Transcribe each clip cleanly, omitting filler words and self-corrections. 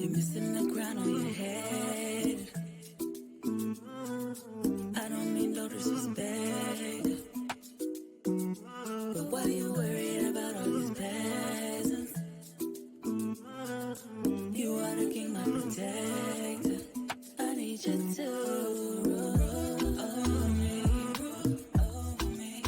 You're missing the crown on your head. I don't mean no disrespect, but why you worried about all these peasants? You are the king, my protector. I need you to rule over me, rule over me,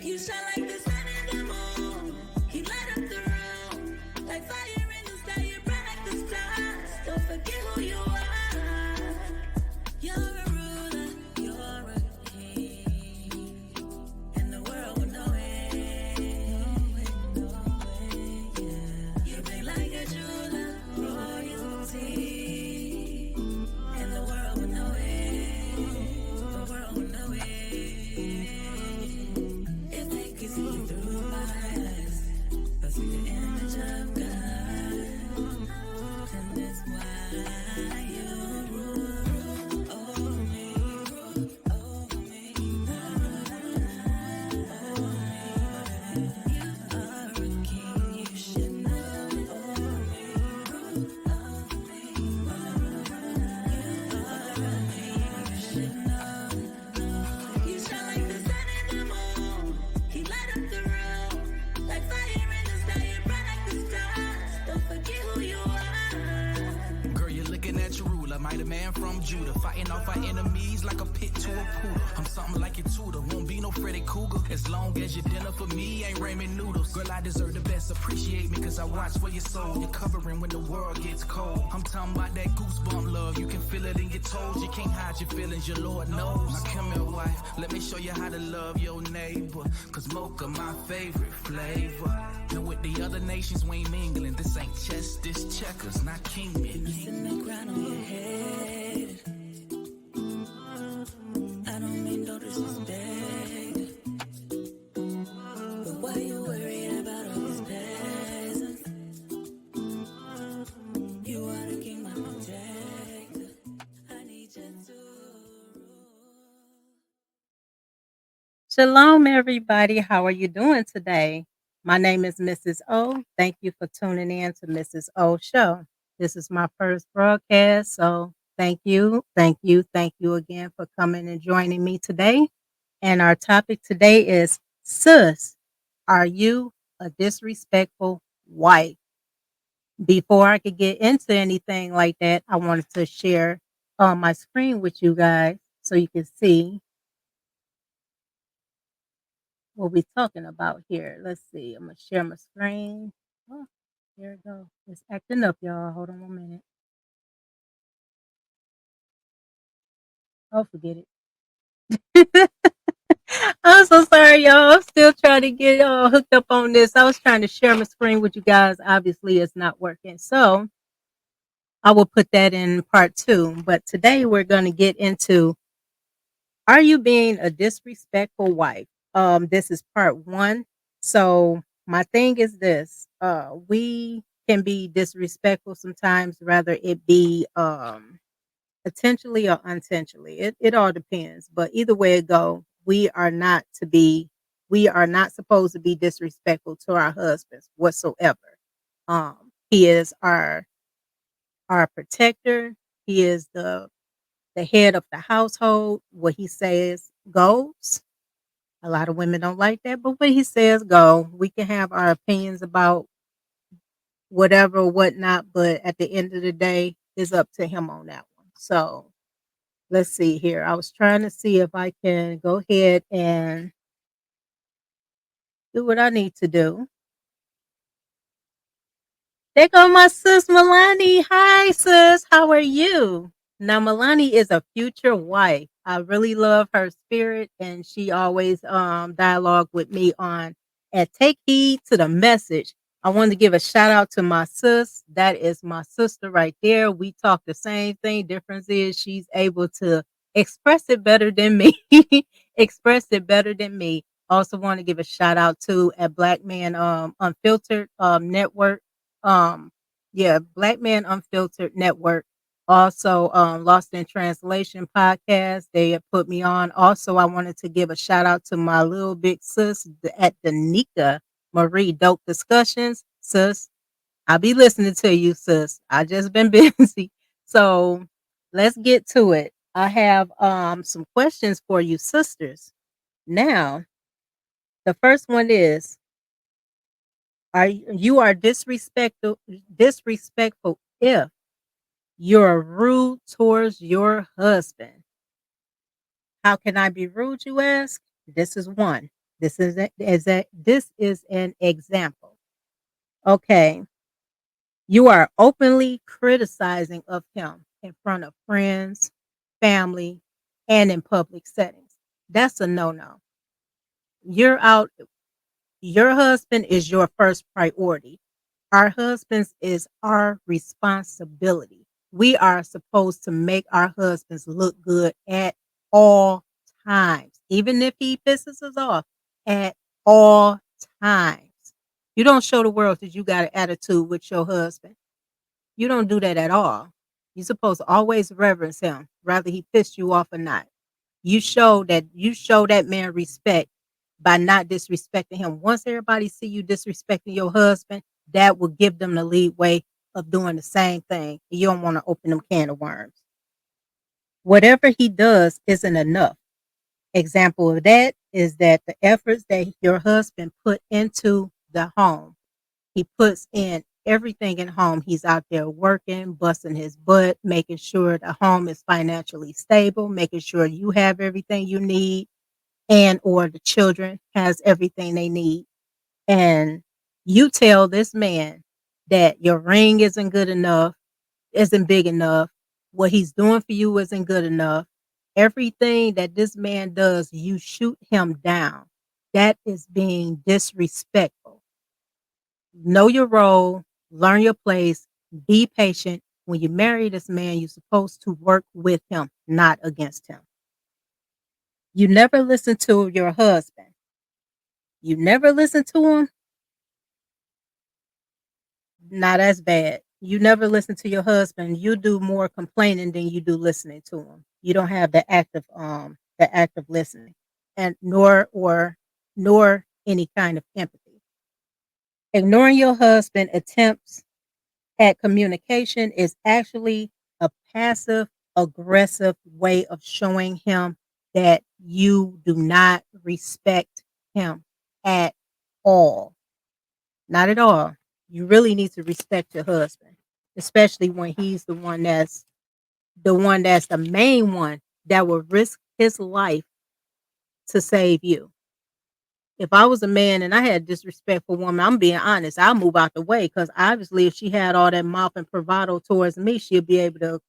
You shine like the sun and the moon. You light up the room. Like fire in the sky, you burn like the stars. Don't forget who you are. You're a ruler, you're a king. And the world will know it. Yeah. You bling like a jeweler, royalty. And the world will know it. The world will know it. If they could see you through my eyes, they'll see the image of God. And that's why you rule over me, rule over me. You are a king, you should know it. Over me, rule over me. You are a king, you should know it. You shine like the sun and the moon. You light up the room. Like fire in the sky, you burn like the stars. Don't forget who you are. Girl, you're looking at your ruler, mighty man from Judah, fighting off our enemies like a pit to a poodle. I'm something like your tutor, won't be no Freddy Cougar, as long as your dinner for me ain't ramen noodles. Girl, I deserve the best, appreciate me cause I watch for your soul. You're covering when the world gets cold. I'm talking about that goosebump love, you can feel it in your toes. You can't hide your feelings, your Lord knows. Now come here, wife, let me show you how to love your neighbor, cause mocha my favorite flavor. And with the other nations we ain't mingling, this ain't chess, this checkers, not kingman. Missing the crown on your head. I don't mean no disrespect, but why you worried about all these peasants? You are the king, my protector. I need you to rule. Shalom, everybody. How are you doing today? My name is Mrs. O. Thank you for tuning in to Mrs. O Show. This is my first broadcast, so thank you again for coming and joining me today. And our topic today is, Sis, are you a disrespectful wife? Before I could get into anything like that, I wanted to share my screen with you guys so you can see what we're talking about here. Let's see. I'm gonna share my screen. Oh, here it go. It's acting up, y'all. Hold on 1 minute. Oh, forget it. I'm so sorry, y'all. I'm still trying to get hooked up on this. I was trying to share my screen with you guys. Obviously, it's not working. So I will put that in part 2. But today we're gonna get into, are you being a disrespectful wife? This is part 1. So my thing is this: we can be disrespectful sometimes, rather it be intentionally or unintentionally. It all depends. But either way it go, we are not supposed to be disrespectful to our husbands whatsoever. He is our protector. He is the head of the household. What he says goes. A lot of women don't like that, but what he says go. We can have our opinions about whatever, whatnot, but at the end of the day, it's up to him on that one. So let's see here. I was trying to see if I can go ahead and do what I need to do. There go my sis Milani. Hi sis, how are you? Now Milani is a future wife. I really love her spirit, and she always dialogue with me on and take heed to the message. I wanted to give a shout out to my sis. That is my sister right there. We talk the same thing. Difference is she's able to express it better than me. Express it better than me. Also want to give a shout out to a Black Man Unfiltered Network. Yeah, Black Man Unfiltered Network. Also, Lost in Translation podcast, they have put me on. Also, I wanted to give a shout out to my little big sis at the Nika Marie Dope Discussions. Sis, I'll be listening to you, sis. I just been busy. So let's get to it. I have some questions for you, sisters. Now, the first one is, you are disrespectful if you're rude towards your husband. How can I be rude, you ask? This is one. This is an example. Okay. You are openly criticizing of him in front of friends, family, and in public settings. That's a no-no. You're out Your husband is your first priority. Our husbands is our responsibility. We are supposed to make our husbands look good at all times, even if he pisses us off, at all times. You don't show the world that you got an attitude with your husband. You don't do that at all. You're supposed to always reverence him, whether he pissed you off or not. You show that man respect by not disrespecting him. Once everybody see you disrespecting your husband, that will give them the leeway of doing the same thing. You don't want to open them can of worms. Whatever he does isn't enough. Example of that is that the efforts that your husband put into the home, he puts in everything in home. He's out there working, busting his butt, making sure the home is financially stable, making sure you have everything you need and or the children has everything they need. And you tell this man that your ring isn't good enough, isn't big enough, what he's doing for you isn't good enough. Everything that this man does, you shoot him down. That is being disrespectful. Know your role, learn your place, be patient. When you marry this man, you're supposed to work with him, not against him. You never listen to your husband. You never listen to him. Not as bad. You never listen to your husband. You do more complaining than you do listening to him. You don't have the active listening, and nor any kind of empathy. Ignoring your husband attempts at communication is actually a passive aggressive way of showing him that you do not respect him at all. Not at all. You really need to respect your husband, especially when he's the one that's the main one that will risk his life to save you. If I was a man and I had a disrespectful woman, I'm being honest, I'll move out the way because obviously if she had all that mouth and bravado towards me, she'll be able to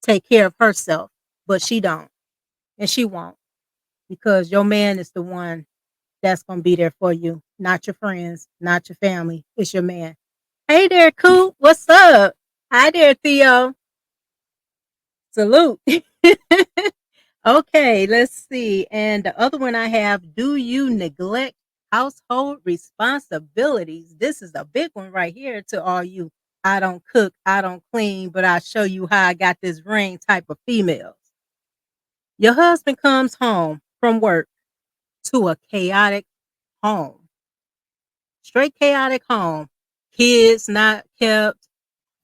take care of herself. But she don't. And she won't. Because your man is the one that's gonna be there for you, not your friends, not your family. It's your man. Hey there, Coop. What's up? Hi there, Theo. Salute. Okay, let's see. And the other one I have, do you neglect household responsibilities? This is a big one right here to all you I don't cook, I don't clean, but I'll show you how I got this ring type of females. Your husband comes home from work to a chaotic home, straight chaotic home. Kids not kept,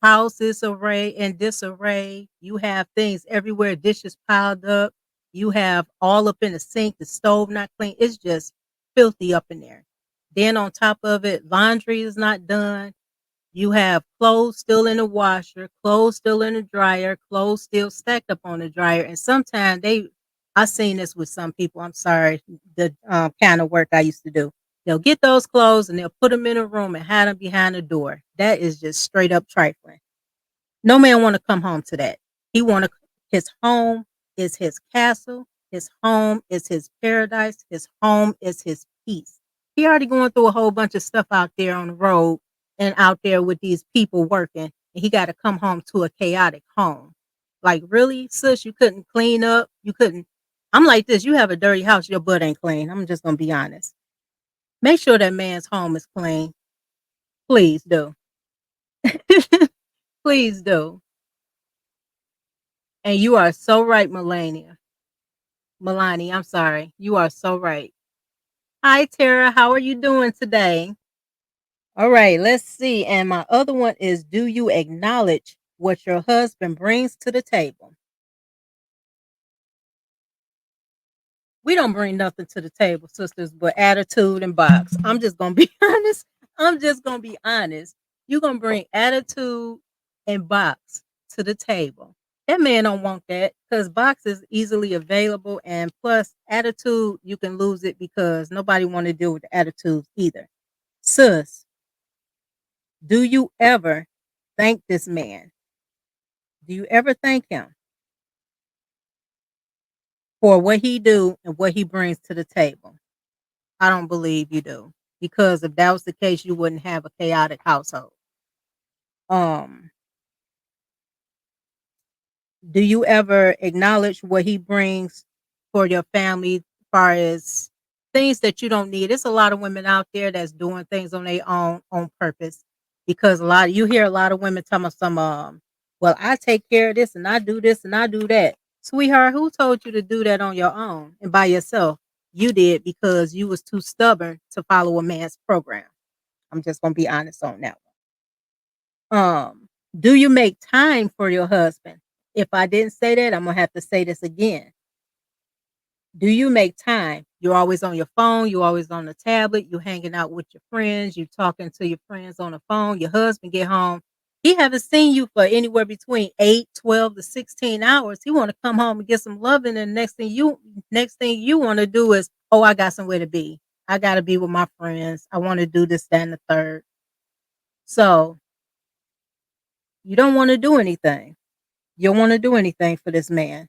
house is array in disarray. You have things everywhere, dishes piled up. You have all up in the sink, the stove not clean. It's just filthy up in there. Then on top of it, laundry is not done. You have clothes still in the washer, clothes still in the dryer, clothes still stacked up on the dryer. And sometimes I seen this with some people. I'm sorry, the kind of work I used to do. They'll get those clothes and they'll put them in a room and hide them behind the door. That is just straight up trifling. No man want to come home to that. He want to His home is his castle. His home is his paradise. His home is his peace. He already going through a whole bunch of stuff out there on the road and out there with these people working, and he got to come home to a chaotic home. Like, really, sis, you couldn't clean up. You couldn't. I'm like this. You have a dirty house, your butt ain't clean. I'm just gonna be honest. Make sure that man's home is clean. Please do. Please do. And you are so right, Melania. Milani, I'm sorry. You are so right. Hi, Tara. How are you doing today? All right, let's see. And my other one is, do you acknowledge what your husband brings to the table? We don't bring nothing to the table, sisters, but attitude and box. I'm just gonna be honest. I'm just gonna be honest. You're gonna bring attitude and box to the table. That man don't want that because box is easily available, and plus attitude, you can lose it because nobody want to deal with the attitudes either. Sis, do you ever thank this man? Do you ever thank him for what he do and what he brings to the table? I don't believe you do. Because if that was the case, you wouldn't have a chaotic household. Um, do you ever acknowledge what he brings for your family as far as things that you don't need? There's a lot of women out there that's doing things on their own on purpose because a lot of you hear a lot of women talking about some well, I take care of this and I do this and I do that. Sweetheart, who told you to do that on your own and by yourself? You did because you was too stubborn to follow a man's program. I'm just gonna be honest on that one. Do you make time for your husband? If I didn't say that, I'm gonna have to say this again. Do you make time? You're always on your phone, you're always on the tablet, you hanging out with your friends, you talking to your friends on the phone, your husband get home. He haven't seen you for anywhere between 8, 12 to 16 hours. He want to come home and get some loving, and next thing you want to do is, oh, I got somewhere to be. I gotta be with my friends. I want to do this, that, and the third. So you don't want to do anything. You don't want to do anything for this man.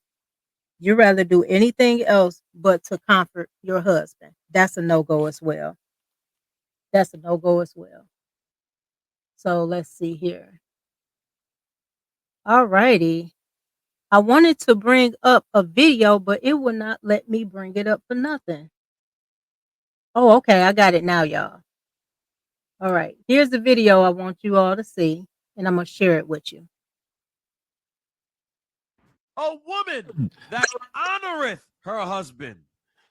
You rather do anything else but to comfort your husband. That's a no go as well. That's a no go as well. So let's see here. All righty. I wanted to bring up a video, but it would not let me bring it up for nothing. Oh, okay. I got it now, y'all. All right. Here's the video I want you all to see, and I'm going to share it with you. A woman that honoreth her husband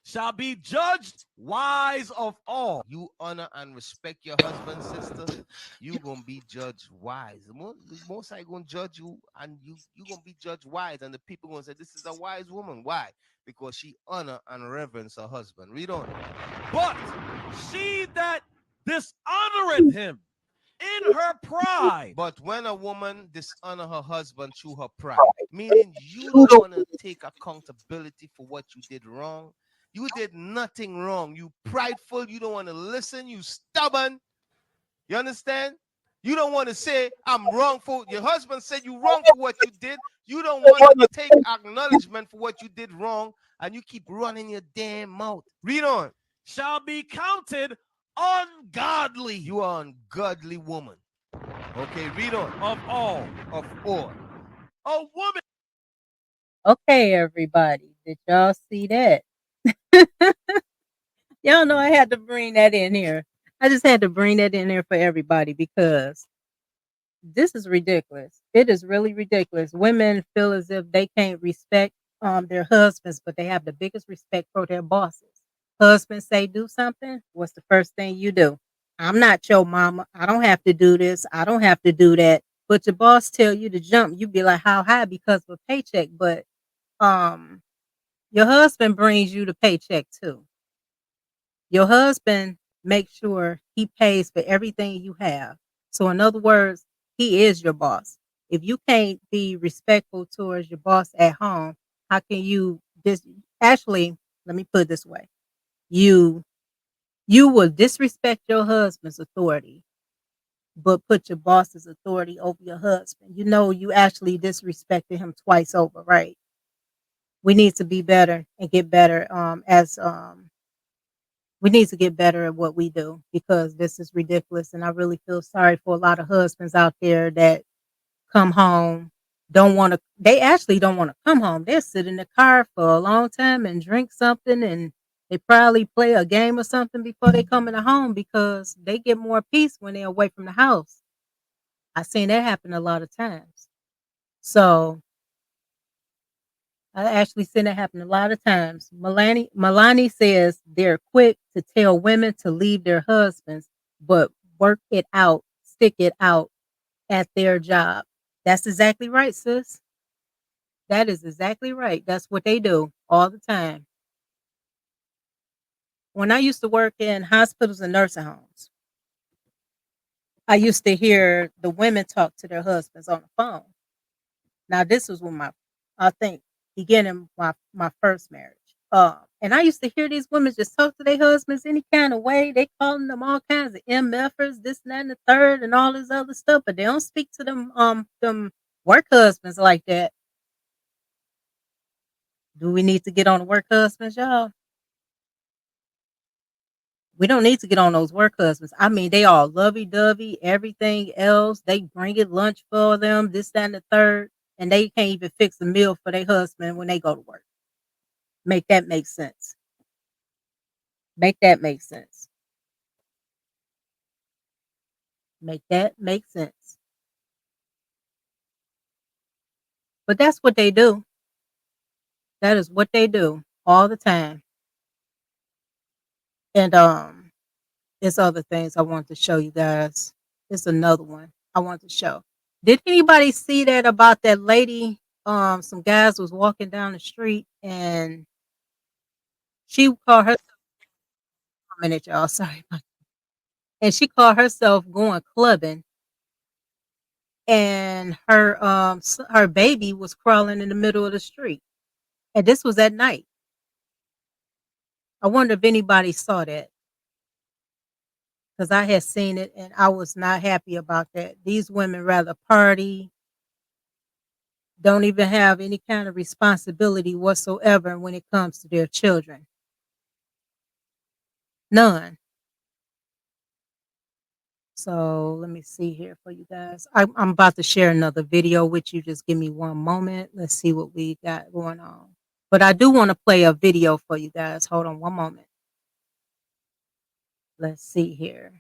shall be judged wise of all. You honor and respect your husband, sister, you gonna be judged wise. The most I gonna judge you, and you gonna be judged wise, and the people gonna say this is a wise woman. Why? Because she honor and reverence her husband. Read on. But she that dishonoreth him in her pride. But when a woman dishonor her husband through her pride, meaning you don't want to take accountability for what you did wrong. You did nothing wrong. You prideful. You don't want to listen. You stubborn. You understand? You don't want to say, I'm wrong for your husband said you wrong for what you did. You don't want to take acknowledgement for what you did wrong, and you keep running your damn mouth. Read on. Shall be counted ungodly. You are an ungodly woman. Okay, read on. Of all. Of all. A woman. Okay, everybody. Did y'all see that? Y'all know I had to bring that in here. I just had to bring that in there for everybody because this is ridiculous. It is really ridiculous. Women feel as if they can't respect their husbands, but they have the biggest respect for their bosses. Husbands say do something. What's the first thing you do? I'm not your mama. I don't have to do this. I don't have to do that. But your boss tell you to jump, you be like, how high? Because of a paycheck. But um, your husband brings you the paycheck too. Your husband makes sure he pays for everything you have. So in other words, he is your boss. If you can't be respectful towards your boss at home, how can you actually, let me put it this way. You will disrespect your husband's authority, but put your boss's authority over your husband. You know you actually disrespected him twice over, right? We need to be better and get better as we need to get better at what we do because this is ridiculous. And I really feel sorry for a lot of husbands out there that come home, they actually don't want to come home. They'll sit in the car for a long time and drink something, and they probably play a game or something before they come in the home because they get more peace when they're away from the house. I've seen that happen a lot of times. So I actually seen it happen a lot of times. Milani says they're quick to tell women to leave their husbands, but work it out, stick it out at their job. That's exactly right, sis. That is exactly right. That's what they do all the time. When I used to work in hospitals and nursing homes, I used to hear the women talk to their husbands on the phone. Now this was when I think, beginning my first marriage. And I used to hear these women just talk to their husbands any kind of way. They calling them all kinds of MFers, this, and that, and the third, and all this other stuff. But they don't speak to them work husbands like that. Do we need to get on the work husbands, y'all? We don't need to get on those work husbands. I mean, they all lovey dovey, everything else. They bring it lunch for them, this, that, and the third, and they can't even fix a meal for their husband when they go to work. Make that make sense. Make that make sense. Make that make sense. But that's what they do. That is what they do all the time. And there's other things I want to show you guys. There's another one I want to show. Did anybody see that about that lady? Some guys was walking down the street and she called herself a minute, y'all. Sorry. And she called herself going clubbing and her baby was crawling in the middle of the street. And this was at night. I wonder if anybody saw that because I had seen it and I was not happy about that. These women rather party, don't even have any kind of responsibility whatsoever when it comes to their children. None. So let me see here for you guys. I'm about to share another video with you. Just give me one moment. Let's see what we got going on. But I do want to play a video for you guys. Hold on one moment. Let's see here.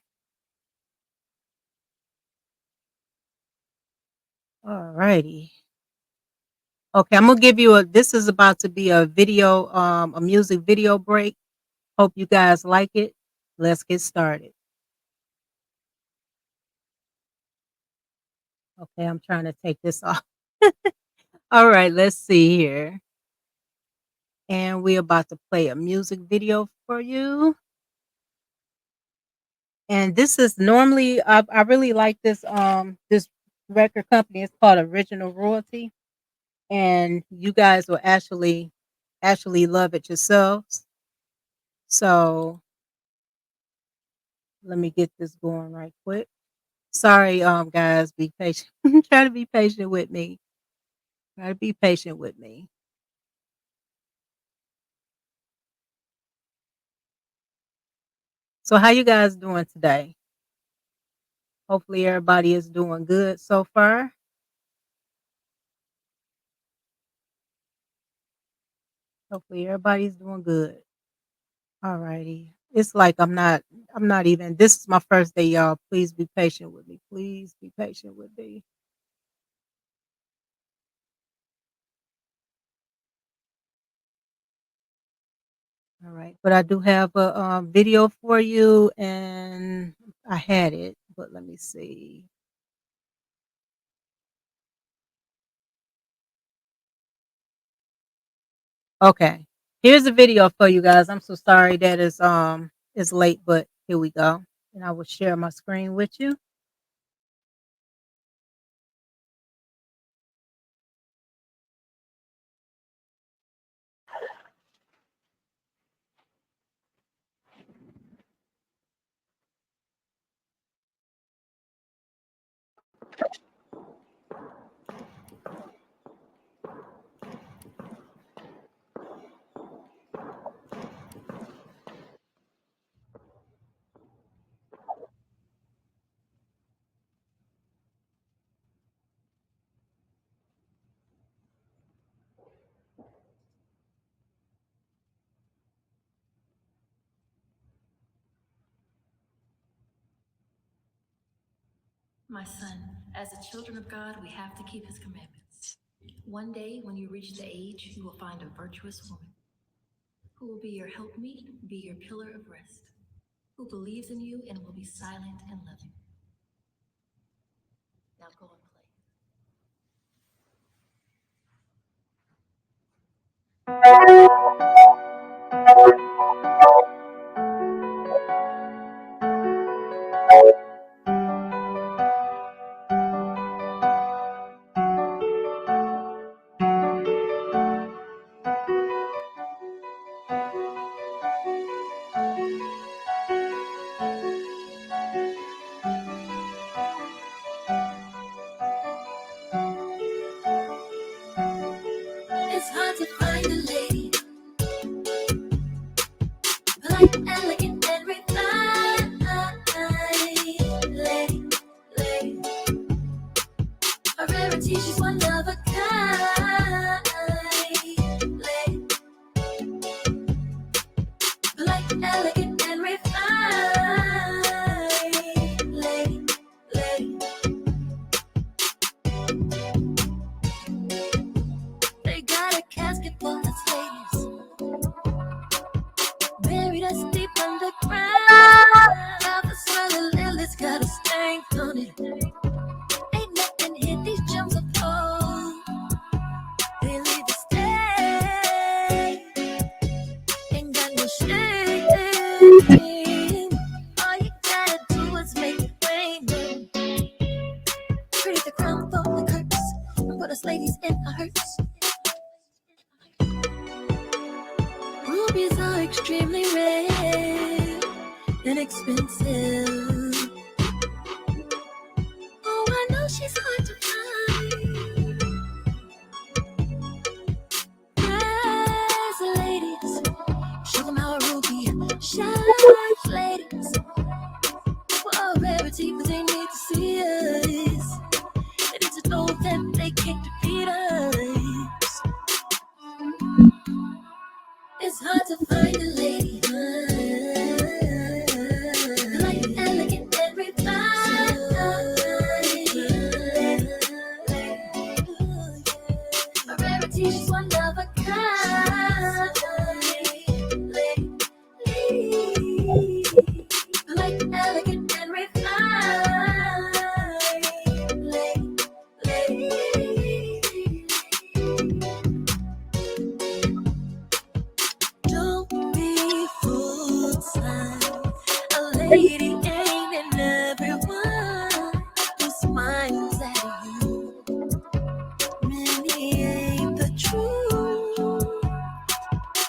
All righty. Okay, I'm gonna give you this is about to be a video, a music video break. Hope you guys like it. Let's get started. Okay, I'm trying to take this off. All right, let's see here. And we're about to play a music video for you. And this is normally I really like this record company. It's called Original Royalty. And you guys will actually love it yourselves. So let me get this going right quick. Sorry, guys, be patient. Try to be patient with me. Try to be patient with me. So how you guys doing today? Hopefully everybody is doing good so far. Hopefully everybody's doing good. All righty. It's like I'm not even this is my first day, y'all. Please be patient with me. Please be patient with me. All right. But I do have a video for you and I had it, but let me see. Okay. Here's a video for you guys. I'm so sorry that it's late, but here we go. And I will share my screen with you. My son, as the children of God, we have to keep his commandments. One day, when you reach the age, you will find a virtuous woman who will be your helpmeet, be your pillar of rest, who believes in you and will be silent and loving. Now go and play. It's hard to find a lady polite, elegant, and refined. Lady, lady, a rarity, she's one of a kind. Lady, polite, elegant, and refined. Lady, lady, they got a casket full of ladies, buried us deep underground. Now the smelling lily's got a stank on it. Ain't nothing hit these gems of gold. They leave the stain. Ain't got no shame. All you gotta do is make it rain. Pretty the crown for the curse and put us ladies in a hearse. Rubies are extremely rare and expensive. Oh, I know she's hard to find. Yes, ladies, show them how a ruby shines, ladies. For a rarity, but they need to see us. They need to know that they can't defeat us. It's hard to find a lady like elegant and refined. A rarity, she's one of a kind. Lady, like elegant and refined. Lady. Don't be fooled, son. A lady ain't in everyone who smiles at you. Many ain't the truth.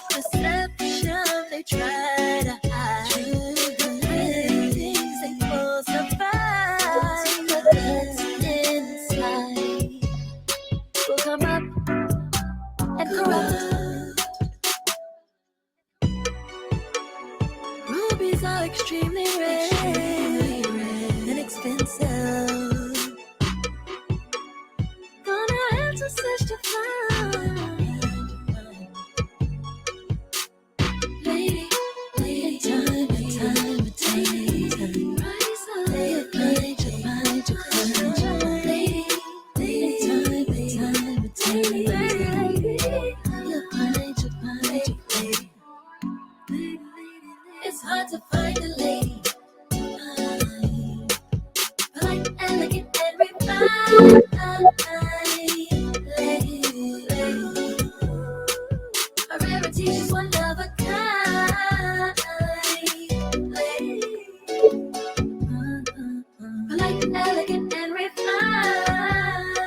Deception they try to hide. The things they falsify. But that's inside will come up and corrupt. Rubies are extremely rare and expensive. Gonna have to search to find. Lady, time. Rise up, find your lady, time. It's hard to find a lady like elegant and refined. Lady, a rarity, she's one of a kind. Lady, like elegant and refined.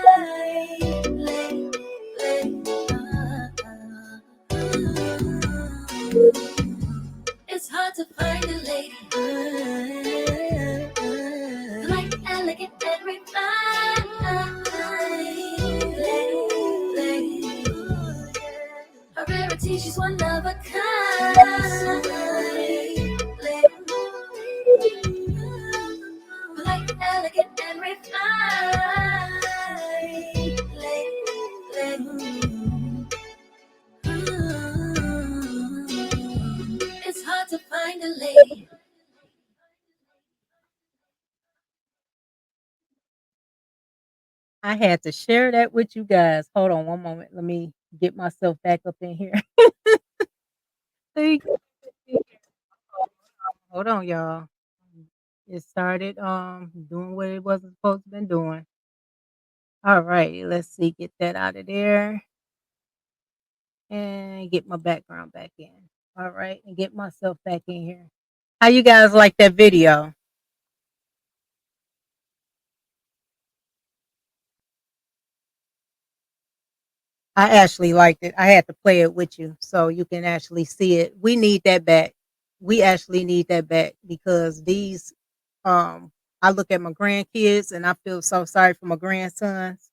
It's hard to find a lady like elegant and refined. A rarity, she's one of a kind. Like elegant and refined. It's hard to find a lady. I had to share that with you guys. Hold on one moment. Let me get myself back up in here. Let me get in here. Hold on, y'all. It started doing what it wasn't supposed to been doing. All right, let's see. Get that out of there and get my background back in. All right, and get myself back in here. How you guys like that video? I actually liked it. I had to play it with you so you can actually see it. We need that back. We actually need that back because these I look at my grandkids and I feel so sorry for my grandsons.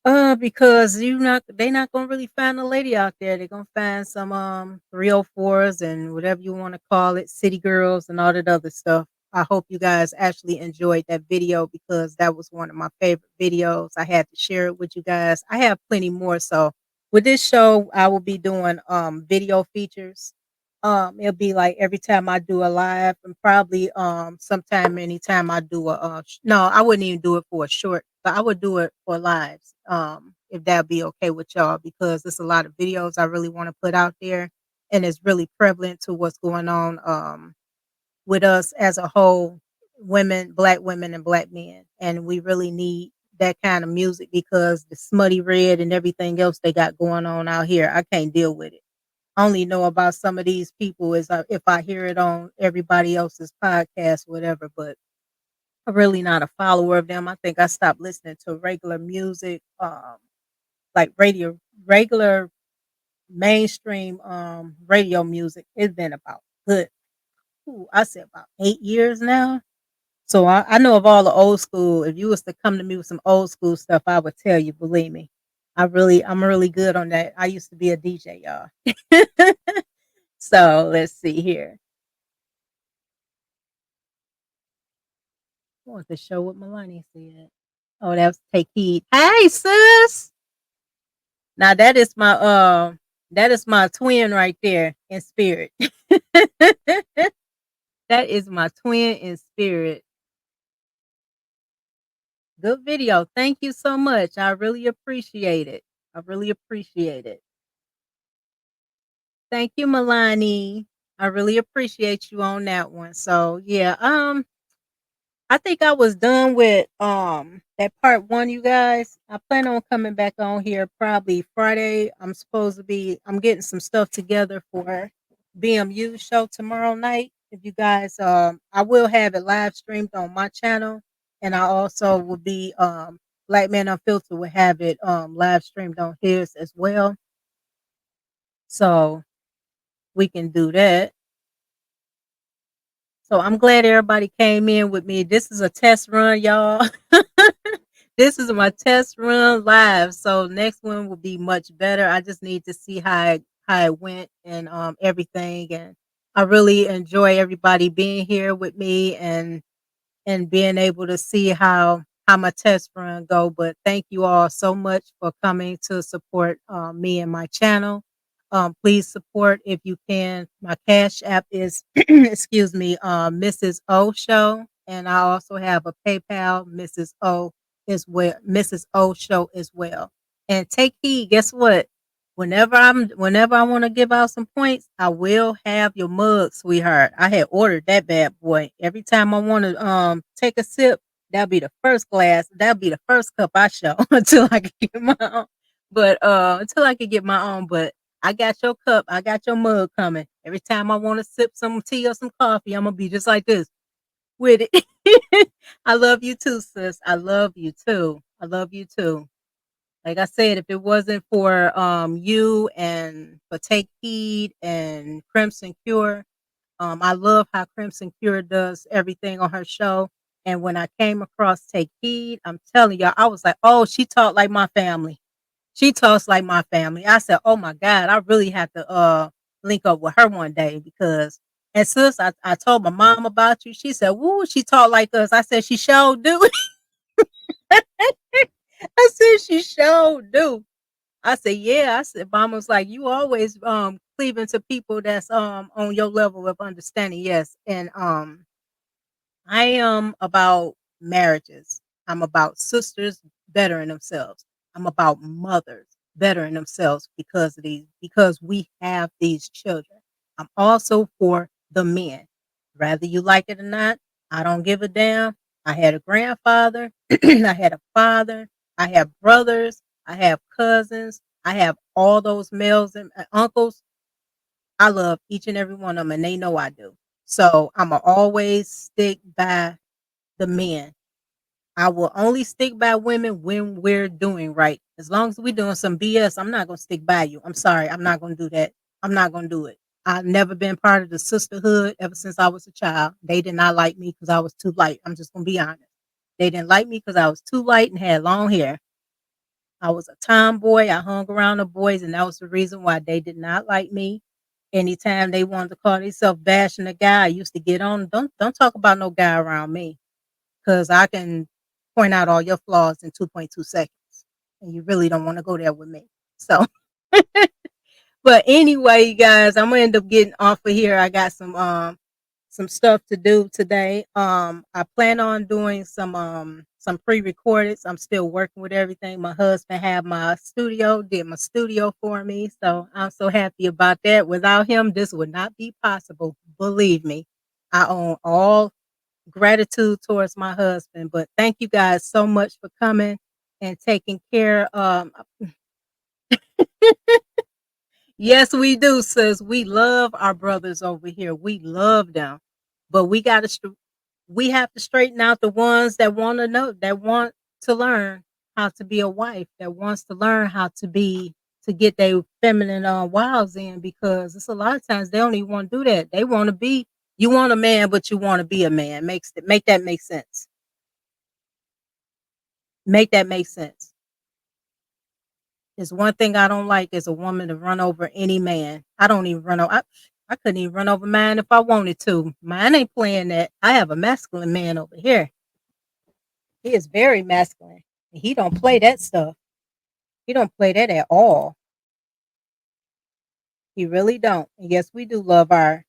Because they not gonna really find a lady out there. They're gonna find some 304s and whatever you want to call it, city girls and all that other stuff. I hope you guys actually enjoyed that video because that was one of my favorite videos. I had to share it with you guys. I have plenty more. So with this show, I will be doing video features. It'll be like every time I do a live and probably sometime anytime I do a no, I wouldn't even do it for a short, but I would do it for lives. If that'd be okay with y'all because there's a lot of videos I really want to put out there and it's really prevalent to what's going on with us as a whole, women and black men. And we really need that kind of music because the smutty red and everything else they got going on out here, I can't deal with it. I only know about some of these people is if I hear it on everybody else's podcast, whatever. But I'm really not a follower of them. I think I stopped listening to regular music, like regular mainstream radio music. It's been about good. Ooh, I said about 8 years now. So I know of all the old school. If you was to come to me with some old school stuff, I would tell you. Believe me, I'm really good on that. I used to be a DJ, y'all. So let's see here. I want to show what Melania said. Oh, that was take heed. Hey, sis. Now that is my twin right there in spirit. That is my twin in spirit. Good video. Thank you so much. I really appreciate it. I really appreciate it. Thank you, Milani. I really appreciate you on that one. So yeah, I think I was done with that part one, you guys. I plan on coming back on here probably Friday. I'm getting some stuff together for BMU show tomorrow night. If you guys I will have it live streamed on my channel and I also will be Black Man Unfiltered will have it live streamed on his as well. So we can do that. So I'm glad everybody came in with me. This is a test run, y'all. This is my test run live. So next one will be much better. I just need to see how it went and everything. And I really enjoy everybody being here with me and being able to see how my test run go. But thank you all so much for coming to support me and my channel. Please support if you can. My cash app is excuse me, Mrs. O Show, and I also have a PayPal, Mrs. O as well, Mrs. O Show as well. And take heed. Guess what? Whenever I want to give out some points, I will have your mug, sweetheart. I had ordered that bad boy. Every time I want to take a sip, that'll be the first glass. That'll be the first cup I show until I can get my own. But until I can get my own. But I got your cup. I got your mug coming. Every time I want to sip some tea or some coffee, I'm gonna be just like this with it. I love you too, sis. I love you too. I love you too. Like I said, if it wasn't for you and for Take Heed and Crimson Cure, I love how Crimson Cure does everything on her show. And when I came across Take Heed, I'm telling y'all, I was like, oh, she talked like my family. She talks like my family. I said, oh my God, I really have to link up with her one day because and sis, I told my mom about you. She said, woo, she talked like us. I said, she sure do. I said, she sure do. I said, yeah. I said, Mama's like, you always cleaving to people that's on your level of understanding. Yes. And I am about marriages. I'm about sisters bettering themselves. I'm about mothers bettering themselves because we have these children. I'm also for the men. Whether you like it or not, I don't give a damn. I had a grandfather, I had a father, I have brothers, I have cousins, I have all those males and uncles. I love each and every one of them, and they know I do. So I'm going to always stick by the men. I will only stick by women when we're doing right. As long as we're doing some BS, I'm not going to stick by you. I'm sorry. I'm not going to do that. I'm not going to do it. I've never been part of the sisterhood ever since I was a child. They did not like me because I was too light. I'm just going to be honest. They didn't like me because I was too light and had long hair. I was a tomboy. I hung around the boys, and that was the reason why they did not like me. Anytime they wanted to call themselves bashing a guy, I used to get on. Don't talk about no guy around me because I can point out all your flaws in 2.2 seconds, and you really don't want to go there with me. So, but anyway, you guys, I'm gonna end up getting off of here. I got some stuff to do today. I plan on doing some pre-recorded. I'm still working with everything. My husband did my studio for me. So I'm so happy about that. Without him, this would not be possible. Believe me. I own all gratitude towards my husband. But thank you guys so much for coming and taking care. Yes, we do, sis. We love our brothers over here. We love them. But we have to straighten out the ones that want to know, that want to learn how to be a wife, that wants to learn how to get their feminine wiles in, because it's a lot of times they don't even want to do that. They want to be, you want a man, but you want to be a man. Make that make sense. Make that make sense. There's one thing I don't like is a woman to run over any man. I don't even run over. I couldn't even run over mine if I wanted to. Mine ain't playing that. I have a masculine man over here. He is very masculine. He don't play that stuff. He don't play that at all. He really don't. And yes, we do love our.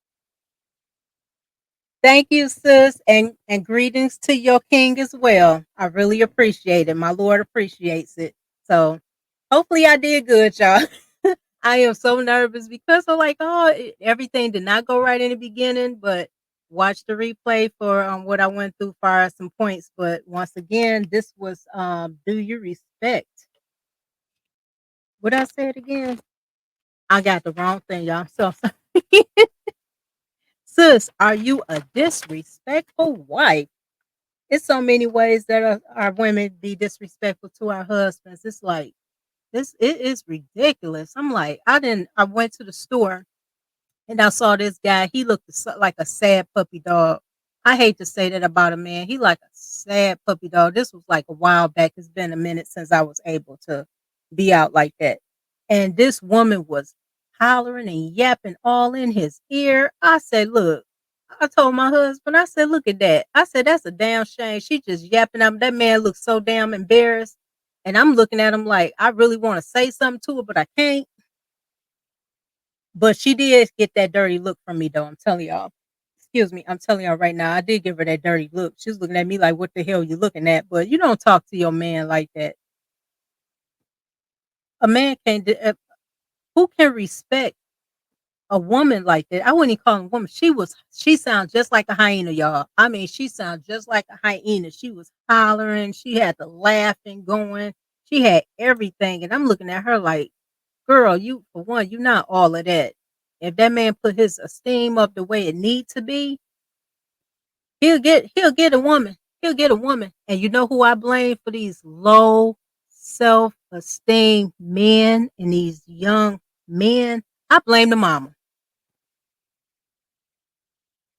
Thank you, sis, and greetings to your king as well. I really appreciate it. My Lord appreciates it. So hopefully I did good, y'all. I am so nervous because I'm like, everything did not go right in the beginning, but watch the replay for what I went through for some points. But once again, this was do you respect? What I said again? I got the wrong thing, y'all. So sorry. Sis, are you a disrespectful wife? It's so many ways that our women be disrespectful to our husbands. It's like it is ridiculous. I'm like, I went to the store and I saw this guy. He looked like a sad puppy dog. I hate to say that about a man. He like a sad puppy dog. This was like a while back. It's been a minute since I was able to be out like that. And this woman was hollering and yapping all in his ear. I said, look, I told my husband, I said, look at that. I said, that's a damn shame. She just yapping. That man looks so damn embarrassed. And I'm looking at him like, I really want to say something to her, but I can't. But she did get that dirty look from me, though. I'm telling y'all. Excuse me. I'm telling y'all right now. I did give her that dirty look. She was looking at me like, what the hell you looking at? But you don't talk to your man like that. A man can't. Who can respect a woman like that? I wouldn't even call her a woman. She sounds just like a hyena, y'all. I mean, she sounds just like a hyena. She was hollering. She had the laughing going. She had everything. And I'm looking at her like, girl, you, for one, you're not all of that. If that man put his esteem up the way it needs to be, he'll get a woman. He'll get a woman. And you know who I blame for these low self-esteem men and these young men? I blame the mama.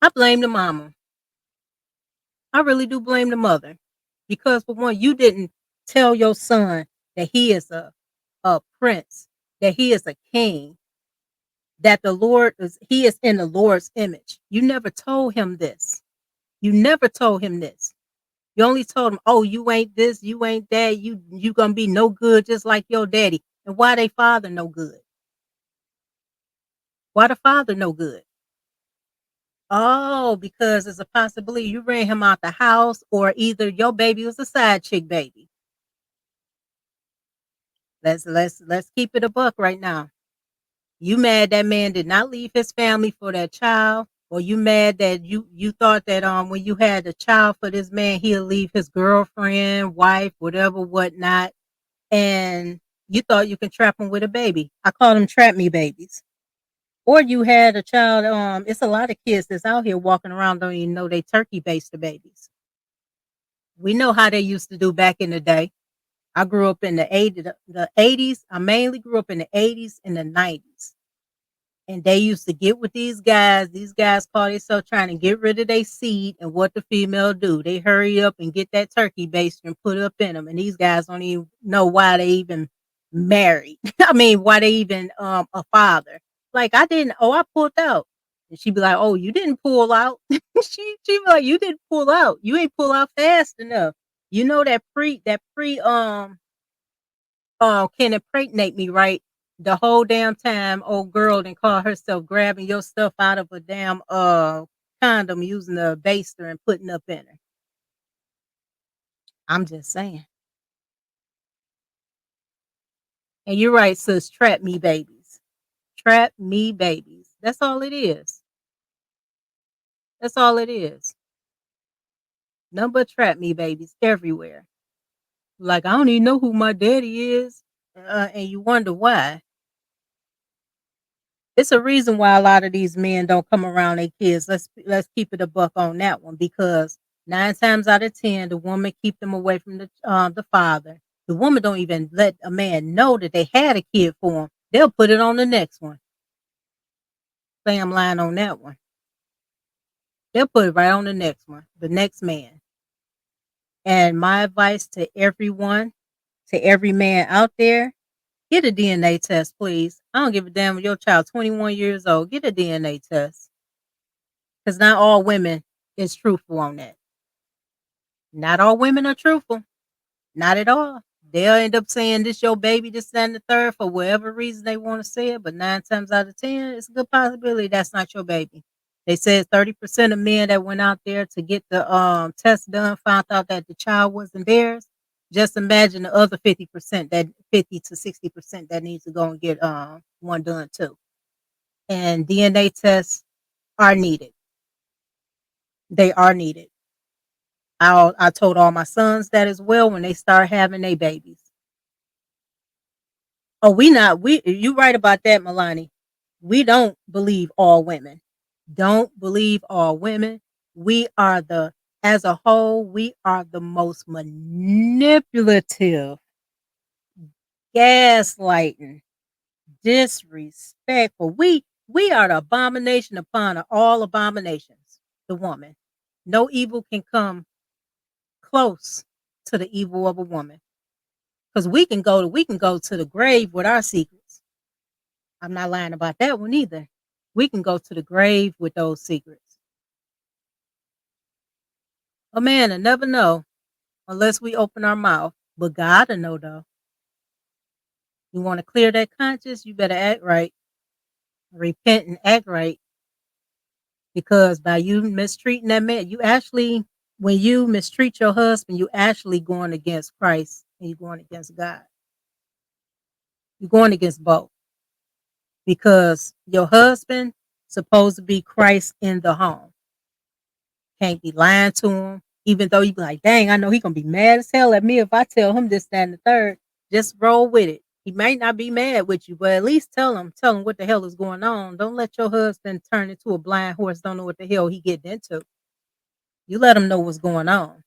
I blame the mama. I really do blame the mother. Because for one, you didn't tell your son that he is a prince, that he is a king, that he is in the Lord's image. You never told him this. You never told him this. You only told him, oh, you ain't this, you ain't that, you gonna be no good just like your daddy. And why they father no good? Why the father no good? Oh, because there's a possibility you ran him out the house, or either your baby was a side chick baby. Let's keep it a buck right now. You mad that man did not leave his family for that child, or you mad that you thought that when you had a child for this man he'll leave his girlfriend, wife, whatever, whatnot, and you thought you can trap him with a baby. I call them trap me babies. Or you had a child. It's a lot of kids that's out here walking around don't even know they turkey based the babies. We know how they used to do back in the day. I grew up in the 80s. I mainly grew up in the 80s and the 90s. And they used to get with these guys. These guys call themselves trying to get rid of their seed. And what the female do? They hurry up and get that turkey baster and put it up in them. And these guys don't even know why they even married. I mean, why they even a father. Like I didn't. Oh, I pulled out. And she'd be like, "Oh, you didn't pull out." She'd be like, "You didn't pull out. You ain't pull out fast enough. You know that pre can impregnate me, right? The whole damn time old girl didn't call herself grabbing your stuff out of a damn condom using a baster and putting up in her. I'm just saying. And you're right, sis, trap me babies. Trap me babies. That's all it is. That's all it is. None but trap me babies everywhere. Like I don't even know who my daddy is. And you wonder why. It's a reason why a lot of these men don't come around their kids. Let's keep it a buck on that one because 9 times out of 10, the woman keep them away from the father. The woman don't even let a man know that they had a kid for him. They'll put it on the next one. Sam line on that one. They'll put it right on the next one, the next man. And my advice to everyone, to every man out there, get a DNA test, please. I don't give a damn if your child 21 years old. Get a DNA test. Because not all women is truthful on that. Not all women are truthful. Not at all. They'll end up saying this your baby, this, that, and the third for whatever reason they want to say it. But 9 times out of 10, it's a good possibility that's not your baby. They said 30% of men that went out there to get the test done found out that the child wasn't theirs. Just imagine the other 50%, that 50 to 60% that needs to go and get one done too. And DNA tests are needed. They are needed. I told all my sons that as well when they start having their babies. Oh, we you right about that, Milani. We don't believe all women. Don't believe all women. We are as a whole, we are the most manipulative, gaslighting, disrespectful. We are the abomination upon all abominations. The woman. No evil can come close to the evil of a woman. Because we can go to the grave with our secrets. I'm not lying about that one either. We can go to the grave with those secrets. A man will never know unless we open our mouth. But God will know though. You want to clear that conscience, you better act right. Repent and act right. Because by you mistreating that man, when you mistreat your husband, you actually going against Christ and you're going against God. You're going against both. Because your husband supposed to be Christ in the home. Can't be lying to him, even though you be like, dang, I know he gonna be mad as hell at me if I tell him this, that, and the third. Just roll with it. He might not be mad with you, but at least tell him what the hell is going on. Don't let your husband turn into a blind horse, don't know what the hell he getting into. You let him know what's going on.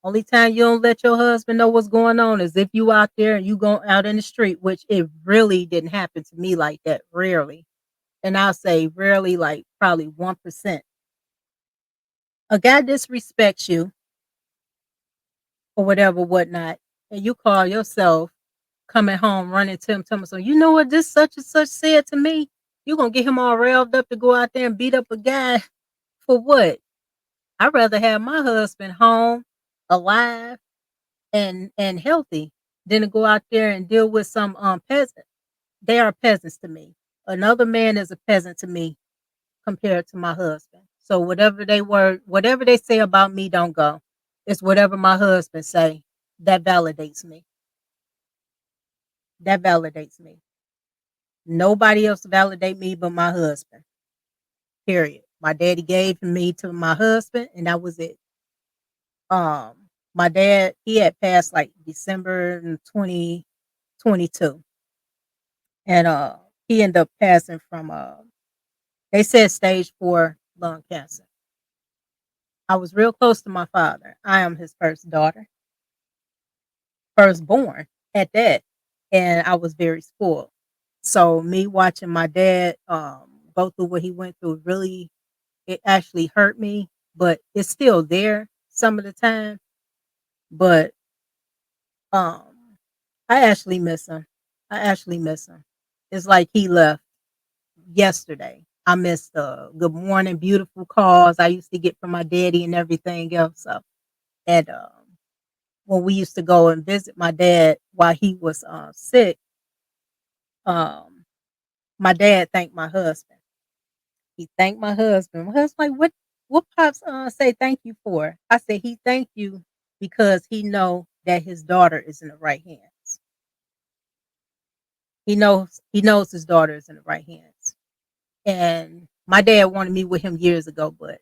Only time you don't let your husband know what's going on is if you out there and you go out in the street, which it really didn't happen to me like that, rarely. And I'll say rarely, like probably 1%. A guy disrespects you or whatever, whatnot, and you call yourself coming home running to him, telling him, so you know what this such and such said to me? You're gonna get him all railed up to go out there and beat up a guy for what? I'd rather have my husband home, alive, and healthy than to go out there and deal with some peasant. They are peasants to me. Another man is a peasant to me compared to my husband. So whatever they say about me, don't go. It's whatever my husband say that validates me. That validates me. Nobody else validate me but my husband. Period. My daddy gave me to my husband, and that was it. My dad, he had passed like December in 2022, and he ended up passing from they said stage 4 lung cancer. I was real close to my father. I am his first daughter, firstborn at that, and I was very spoiled. So me watching my dad go through what he went through really, it actually hurt me, but it's still there some of the time. But um I actually miss him. I actually miss him. It's like he left yesterday. I miss the good morning, beautiful calls I used to get from my daddy and everything else. So, and when we used to go and visit my dad while he was sick, um, my dad thanked my husband. He thanked my husband. My husband like, what pops say thank you for? I said he thanked you because he know that his daughter is in the right hands. He knows his daughter is in the right hands. And my dad wanted me with him years ago, but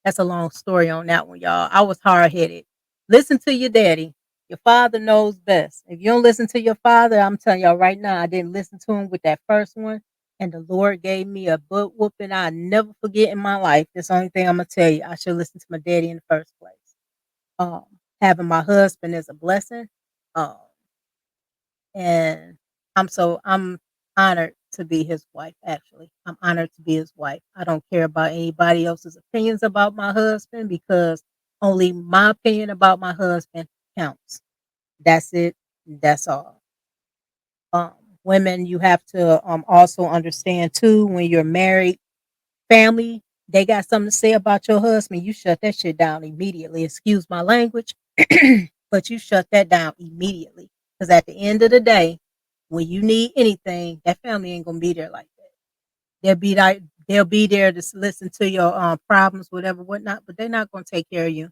that's a long story on that one, y'all. I was hard headed. Listen to your daddy. Your father knows best. If you don't listen to your father, I'm telling y'all right now, I didn't listen to him with that first one. And the Lord gave me a butt whooping I never forget in my life. That's the only thing I'm gonna tell you. I should listen to my daddy in the first place. Um, Having my husband is a blessing. Um, and I'm honored to be his wife, actually. I'm honored to be his wife. I don't care about anybody else's opinions about my husband because only my opinion about my husband counts. That's it. That's all. Um, Women, you have to also understand too when you're married, family, they got something to say about your husband. You shut that shit down immediately. Excuse my language, but you shut that down immediately. Because at the end of the day, when you need anything, that family ain't gonna be there like that. They'll be there to listen to your problems, whatever, whatnot. But they're not gonna take care of you.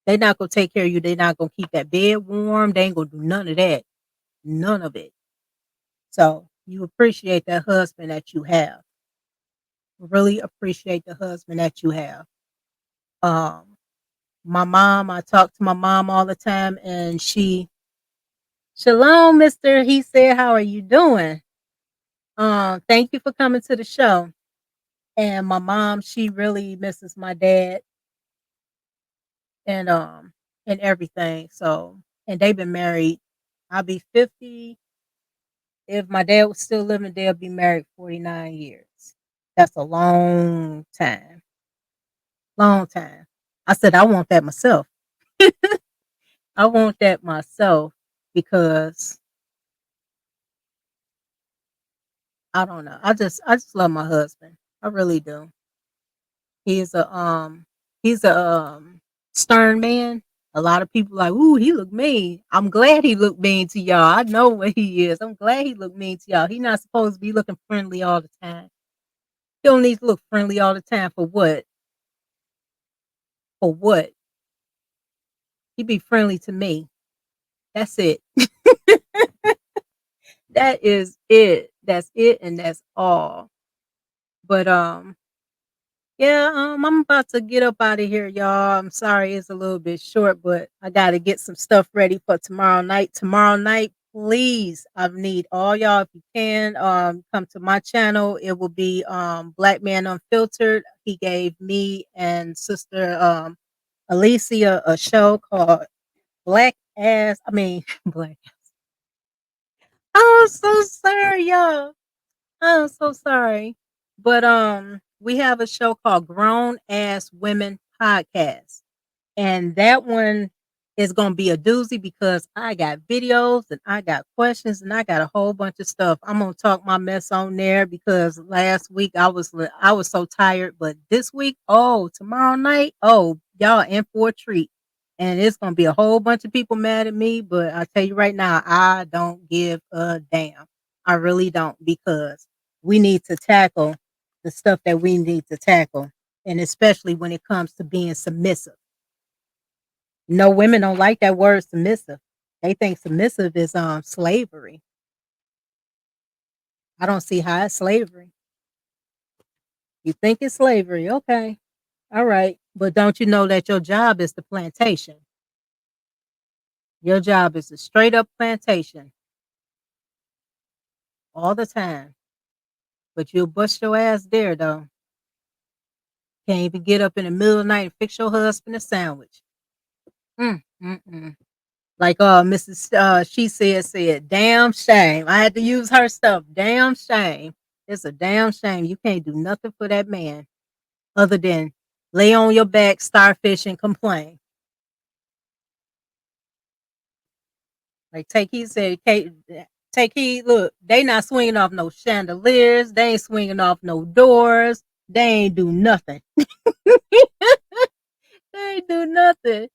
They're not gonna take care of you. They're not gonna keep that bed warm. They ain't gonna do none of that. None of it. So you appreciate that husband that you have. Really appreciate the husband that you have. Um, my mom, I talk to my mom all the time, and Shalom, Mister. He said, "How are you doing? Thank you for coming to the show." And my mom, she really misses my dad and and everything. So, and they've been married. I'll be 50. If my dad was still living, they'll be married 49 years. That's a long time. Long time. I said I want that myself. I want that myself because I don't know. I just love my husband. I really do. He's a he's a stern man. A lot of people like, ooh, he look mean. I'm glad he looked mean to y'all. I know what he is. I'm glad he looked mean to y'all. He not supposed to be looking friendly all the time. He don't need to look friendly all the time for what? For what? He be friendly to me. That's it. That is it. That's it and that's all. But yeah, I'm about to get up out of here, y'all. I'm sorry it's a little bit short, but I got to get some stuff ready for tomorrow night. Tomorrow night, please, I need all y'all if you can come to my channel. It will be Black Man Unfiltered. He gave me and Sister Alicia a show called Black Ass. I mean, Black. I'm so sorry, y'all. I'm so sorry. But we have a show called Grown Ass Women Podcast. And that one is gonna be a doozy because I got videos and I got questions and I got a whole bunch of stuff. I'm gonna talk my mess on there because last week I was so tired, but this week, oh, tomorrow night, oh, y'all in for a treat. And it's gonna be a whole bunch of people mad at me, but I tell you right now, I don't give a damn. I really don't because we need to tackle the stuff that we need to tackle, and especially when it comes to being submissive. No, women don't like that word submissive. They think submissive is slavery. I don't see how it's slavery. You think it's slavery, okay. All right. But don't you know that your job is the plantation? Your job is a straight up plantation all the time. But you'll bust your ass there though. Can't even get up in the middle of the night and fix your husband a sandwich. Mm. Like Mrs. She said, damn shame. I had to use her stuff. Damn shame. It's a damn shame. You can't do nothing for that man other than lay on your back, starfish, and complain. Like take heed said, take heed. Look, they not swinging off no chandeliers. They ain't swinging off no doors. They ain't do nothing. They ain't do nothing.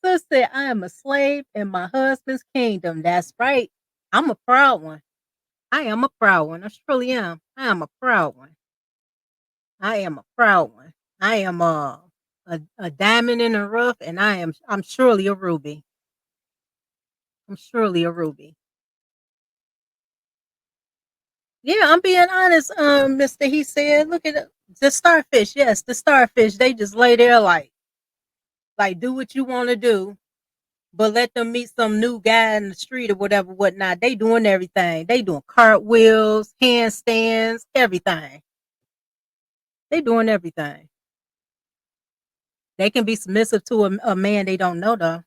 Sis said, I am a slave in my husband's kingdom. That's right. I'm a proud one. I am a proud one. I truly am. I am a proud one. I am a proud one. I am a diamond in the rough, and I'm surely a ruby. I'm surely a ruby. Yeah, I'm being honest, Mister. He said, look at the starfish. Yes, the starfish. They just lay there like do what you want to do, but let them meet some new guy in the street or whatever, whatnot. They doing everything. They doing cartwheels, handstands, everything. They doing everything. They can be submissive to a man they don't know though.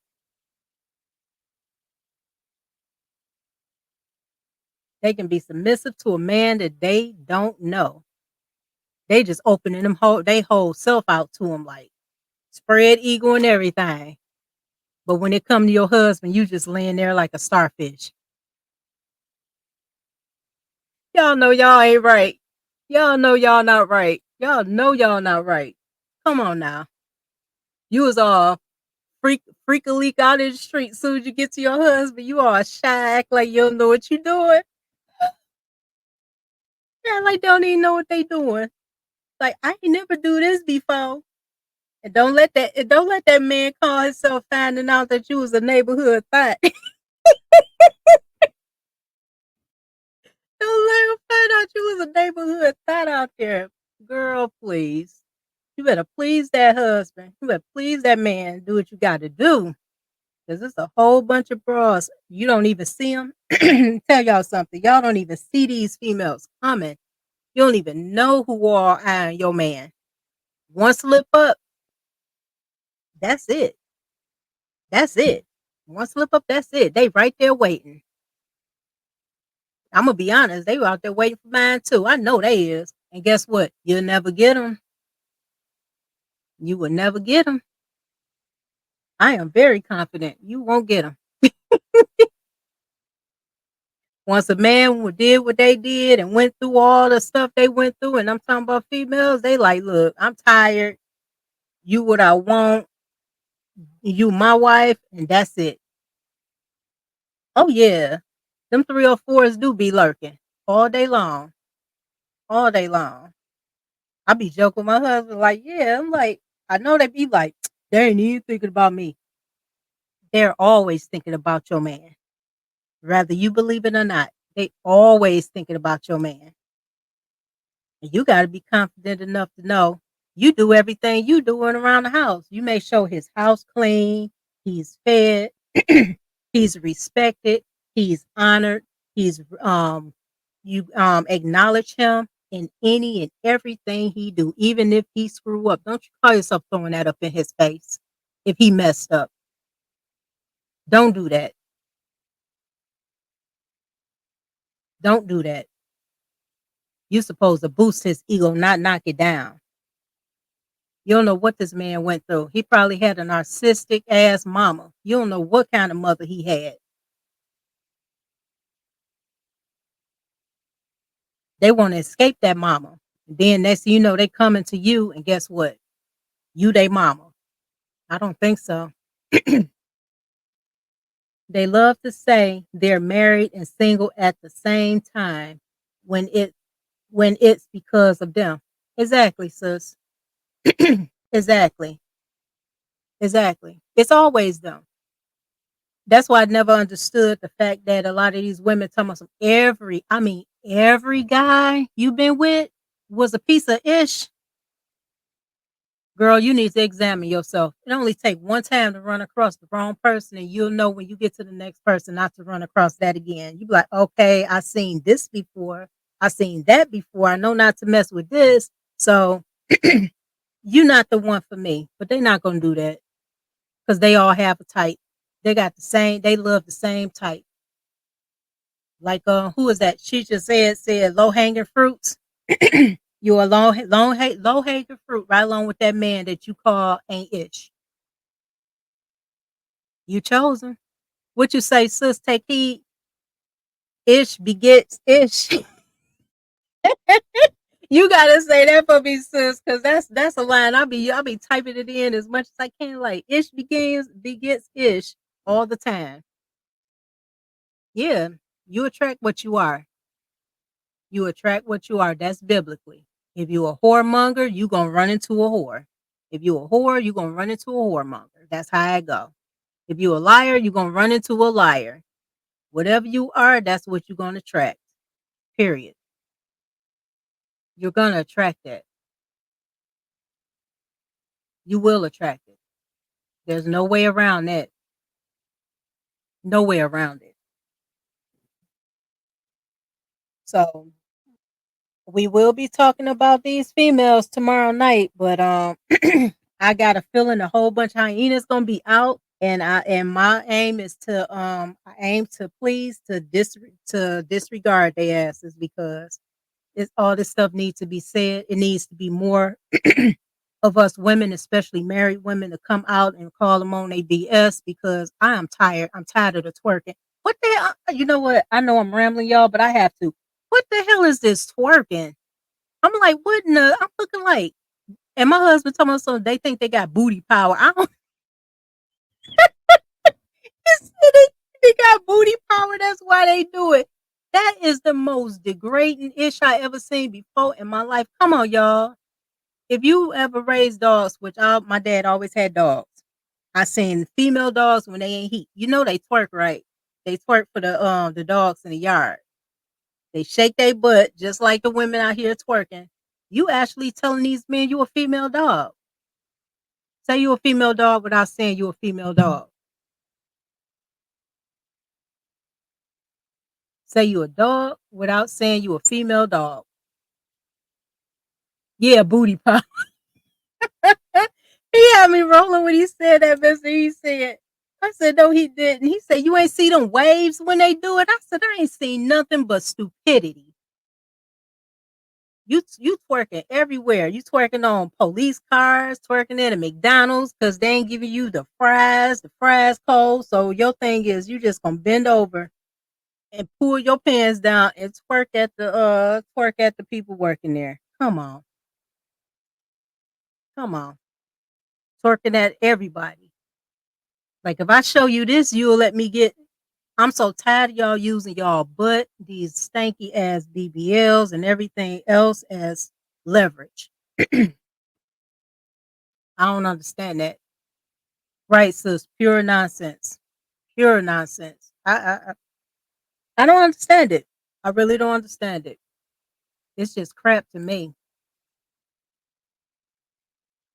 They can be submissive to a man that they don't know. They just opening they whole self out to him like spread eagle and everything. But when it come to your husband, you just laying there like a starfish. Y'all know y'all ain't right. Y'all know y'all not right. Y'all know y'all not right. Come on now. You was all freak a leak out in the street. Soon as you get to your husband, you all shy, act like you don't know what you doing. Yeah, like they don't even know what they doing. Like I ain't never do this before. And don't let that man call himself finding out that you was a neighborhood thought. Don't let him find out you was a neighborhood thought out there. Girl, please. You better please that husband. You better please that man. Do what you got to do. Because it's a whole bunch of bras. You don't even see them. Tell y'all something. Y'all don't even see these females coming. You don't even know who are eyeing your man. One slip up, that's it. That's it. One slip up, that's it. They right there waiting. I'm gonna be honest. They were out there waiting for mine too. I know they is. And guess what? You'll never get them. You will never get them. I am very confident you won't get them. Once a man did what they did and went through all the stuff they went through, and I'm talking about females, they like, look, I'm tired. You what I want. You my wife, and that's it. Oh yeah, them 304s do be lurking all day long, all day long. I be joking with my husband, like, yeah, I'm like, I know they be like, they ain't even thinking about me. They're always thinking about your man, whether you believe it or not. They always thinking about your man. And you got to be confident enough to know you do everything you doing around the house. You make sure his house clean, he's fed, he's respected, he's honored, he's you acknowledge him in any and everything he do, even if he screw up. Don't you call yourself throwing that up in his face if he messed up. Don't do that. Don't do that. You're supposed to boost his ego, not knock it down. You don't know what this man went through. He probably had a narcissistic ass mama. You don't know what kind of mother he had. They want to escape that mama. Then next thing you know, they coming to you, and guess what? You they mama. I don't think so. They love to say they're married and single at the same time when it's because of them. Exactly, sis. Exactly. Exactly. It's always them. That's why I never understood the fact that a lot of these women talking about every guy you been with was a piece of ish. Girl, you need to examine yourself. It only take one time to run across the wrong person, and you'll know when you get to the next person not to run across that again. You be like, okay, I seen this before. I seen that before. I know not to mess with this. So you're not the one for me. But they're not gonna do that because they all have a type. They got the same. They love the same type. Like who is that? She just said low hanging fruits. You a low hanging fruit right along with that man that you call ain't ish. You chosen. What you say, sis? Take heed. Ish begets ish. You gotta say that for me, sis, because that's a line. I'll be typing it in as much as I can. Like ish begets ish all the time. Yeah, you attract what you are. You attract what you are. That's biblically. If you a whoremonger, you gonna run into a whore. If you a whore, you gonna run into a whoremonger. That's how I go. If you a liar, you gonna run into a liar. Whatever you are, that's what you're gonna attract. Period. You're gonna attract that. You will attract it. There's no way around that. No way around it. So we will be talking about these females tomorrow night, but I got a feeling a whole bunch of hyenas gonna be out, and my aim is to I aim to please to disregard their asses because it's all this stuff needs to be said. It needs to be more of us women, especially married women, to come out and call them on their BS because I am tired. I'm tired of the twerking. What the hell? You know what? I know I'm rambling, y'all, but I have to. What the hell is this twerking? I'm like, what in the? I'm looking like, and my husband told me so they think they got booty power. I don't. They got booty power. That's why they do it. That is the most degrading ish I ever seen before in my life. Come on, y'all. If you ever raised dogs, which my dad always had dogs, I seen female dogs when they ain't heat. You know they twerk, right? They twerk for the dogs in the yard. They shake their butt just like the women out here twerking. You actually telling these men you a female dog. Say you a female dog without saying you a female dog. Say you a dog without saying you a female dog. Yeah, booty pop. He had me rolling when he said that, Mister. He said, I said, no, he didn't. He said, you ain't see them waves when they do it. I said, I ain't seen nothing but stupidity. You twerking everywhere. You twerking on police cars, twerking in a McDonald's because they ain't giving you the fries cold. So your thing is you just gonna bend over and pull your pants down and twerk at the people working there. Come on. Come on. Twerking at everybody. Like if I show you this, you'll let me get. I'm so tired of y'all using y'all butt, these stanky ass BBLs and everything else as leverage. I don't understand that. Right, sis, pure nonsense. Pure nonsense. I don't understand it. I really don't understand it. It's just crap to me.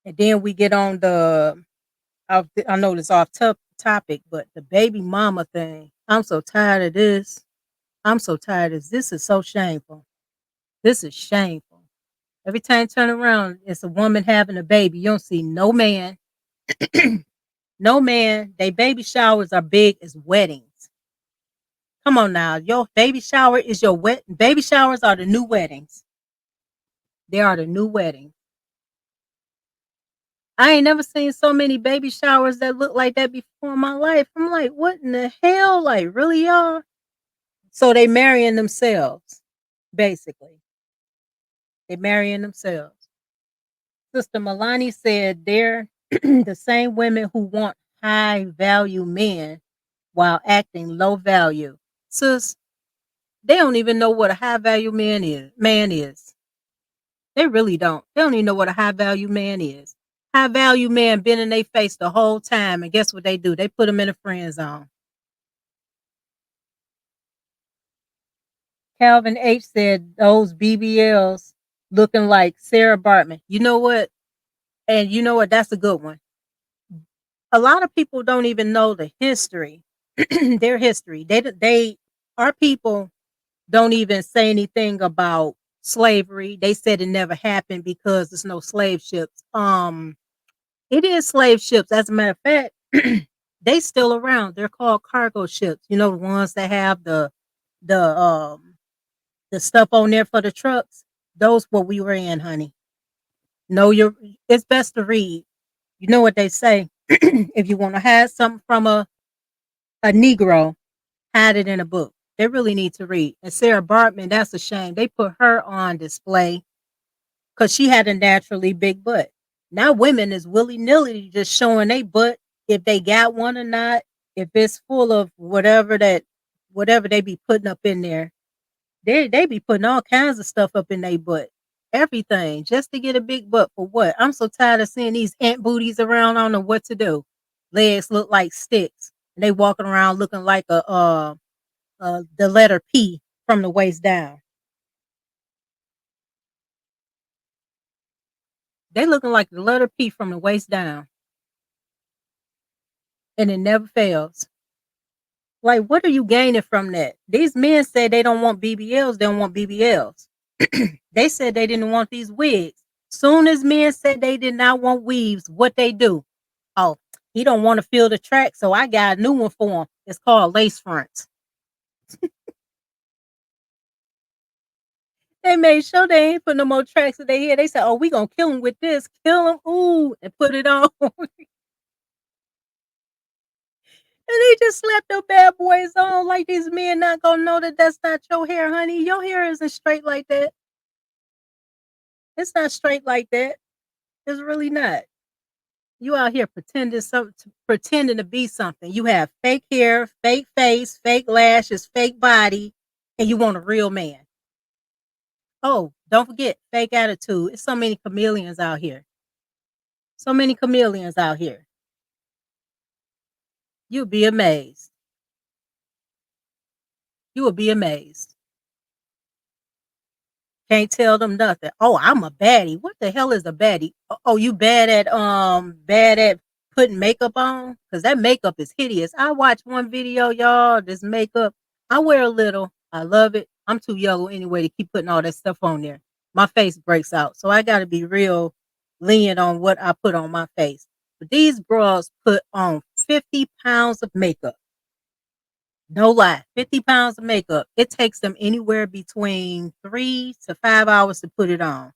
And then we get on I know this off topic, but the baby mama thing. I'm so tired of this. I'm so tired of this. This is so shameful. This is shameful. Every time you turn around, it's a woman having a baby. You don't see no man. No man. They baby showers are big as weddings. Come on now. Your baby shower is your baby showers are the new weddings. They are the new weddings. I ain't never seen so many baby showers that look like that before in my life. I'm like, what in the hell? Like, really, y'all? So they marrying themselves, basically. They marrying themselves. Sister Milani said they're the same women who want high value men while acting low value. Sis, they don't even know what a high value man is. They really don't. They don't even know what a high value man is. High value man been in their face the whole time, and guess what they do? They put them in a friend zone. Calvin H said those BBLs looking like Sarah Bartman. You know what? And you know what? That's a good one. A lot of people don't even know the history, their history. Our people don't even say anything about slavery. They said it never happened because there's no slave ships. It is slave ships. As a matter of fact, they still around. They're called cargo ships. You know, the ones that have the the stuff on there for the trucks. Those what we were in, honey. No, you're. It's best to read. You know what they say. If you want to hide something from a Negro, hide it in a book. They really need to read. And Sarah Bartman, that's a shame. They put her on display because she had a naturally big butt. Now women is willy nilly just showing they butt if they got one or not. If it's full of whatever they be putting up in there, they be putting all kinds of stuff up in their butt. Everything just to get a big butt for what? I'm so tired of seeing these ant booties around. I don't know what to do. Legs look like sticks, and they walking around looking like the letter P from the waist down. They looking like the letter P from the waist down, and it never fails. Like, what are you gaining from that? These men say they don't want BBLs. They don't want BBLs. They said they didn't want these wigs. Soon as men said they did not want weaves, what they do? Oh, he don't want to feel the track, so I got a new one for him. It's called lace fronts. They made sure they ain't put no more tracks in their head. They said, "Oh, we gonna kill him with this. Kill him, ooh, and put it on." And they just slapped their bad boys on like these men not gonna know that that's not your hair, honey. Your hair isn't straight like that. It's not straight like that. It's really not. You out here pretending to be something. You have fake hair, fake face, fake lashes, fake body, and you want a real man. Oh, don't forget fake attitude. It's so many chameleons out here. So many chameleons out here. You'll be amazed. You will be amazed. Can't tell them nothing. Oh, I'm a baddie. What the hell is a baddie? Oh, you bad at putting makeup on? Because that makeup is hideous. I watched one video, y'all. This makeup. I wear a little. I love it. I'm too yellow anyway to keep putting all that stuff on there. My face breaks out. So I gotta be real lenient on what I put on my face. But these bras put on 50 pounds of makeup. No lie, 50 pounds of makeup. It takes them anywhere between 3 to 5 hours to put it on.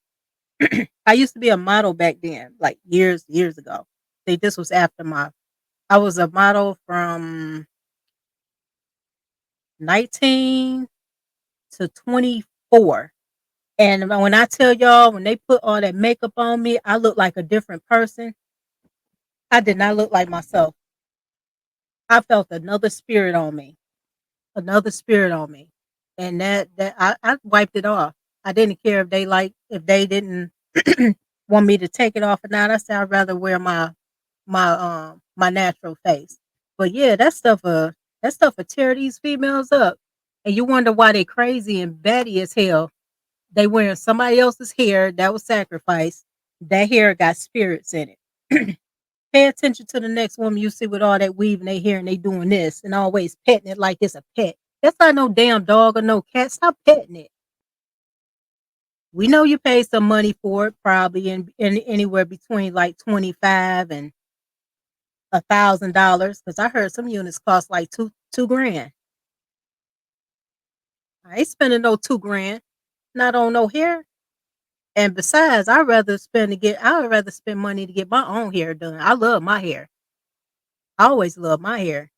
I used to be a model back then, like years ago. See, this was after I was a model from 19 to 24. And when I tell y'all, when they put all that makeup on me, I look like a different person. I did not look like myself. I felt another spirit on me. Another spirit on me. And I wiped it off. I didn't care if they didn't want me to take it off or not. I said I'd rather wear my natural face. But yeah, that stuff will tear these females up. And you wonder why they crazy and batty as hell. They wearing somebody else's hair that was sacrificed. That hair got spirits in it. Pay attention to the next woman you see with all that weave in their hair and they doing this and always petting it like it's a pet. That's not no damn dog or no cat. Stop petting it. We know you paid some money for it, probably in anywhere between like 25 and $1,000. Because I heard some units cost like two grand. I ain't spending no 2 grand, not on no hair. And besides, I would rather spend money to get my own hair done. I love my hair. I always love my hair.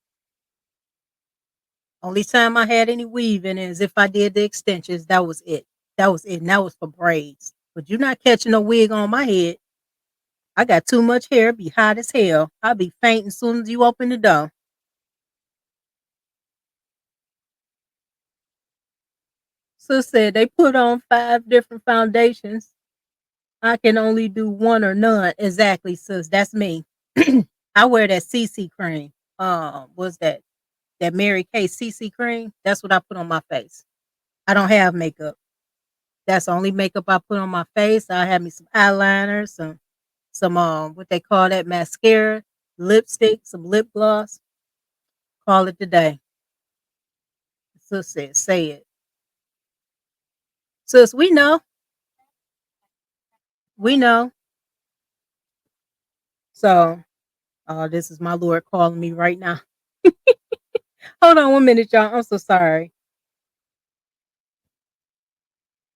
Only time I had any weave in it is if I did the extensions. That was it. That was it. And that was for braids. But you're not catching a wig on my head. I got too much hair. Be hot as hell. I'll be fainting as soon as you open the door. Sis said they put on 5 different foundations. I can only do one or none. Exactly, sis. That's me. I wear that CC cream. What's that? That Mary Kay CC cream. That's what I put on my face. I don't have makeup. That's the only makeup I put on my face. I have me some eyeliner, some what they call that mascara, lipstick, some lip gloss. Call it the day. Sis said, say it. Sis, we know. We know. So, this is my Lord calling me right now. Hold on 1 minute, y'all. I'm so sorry.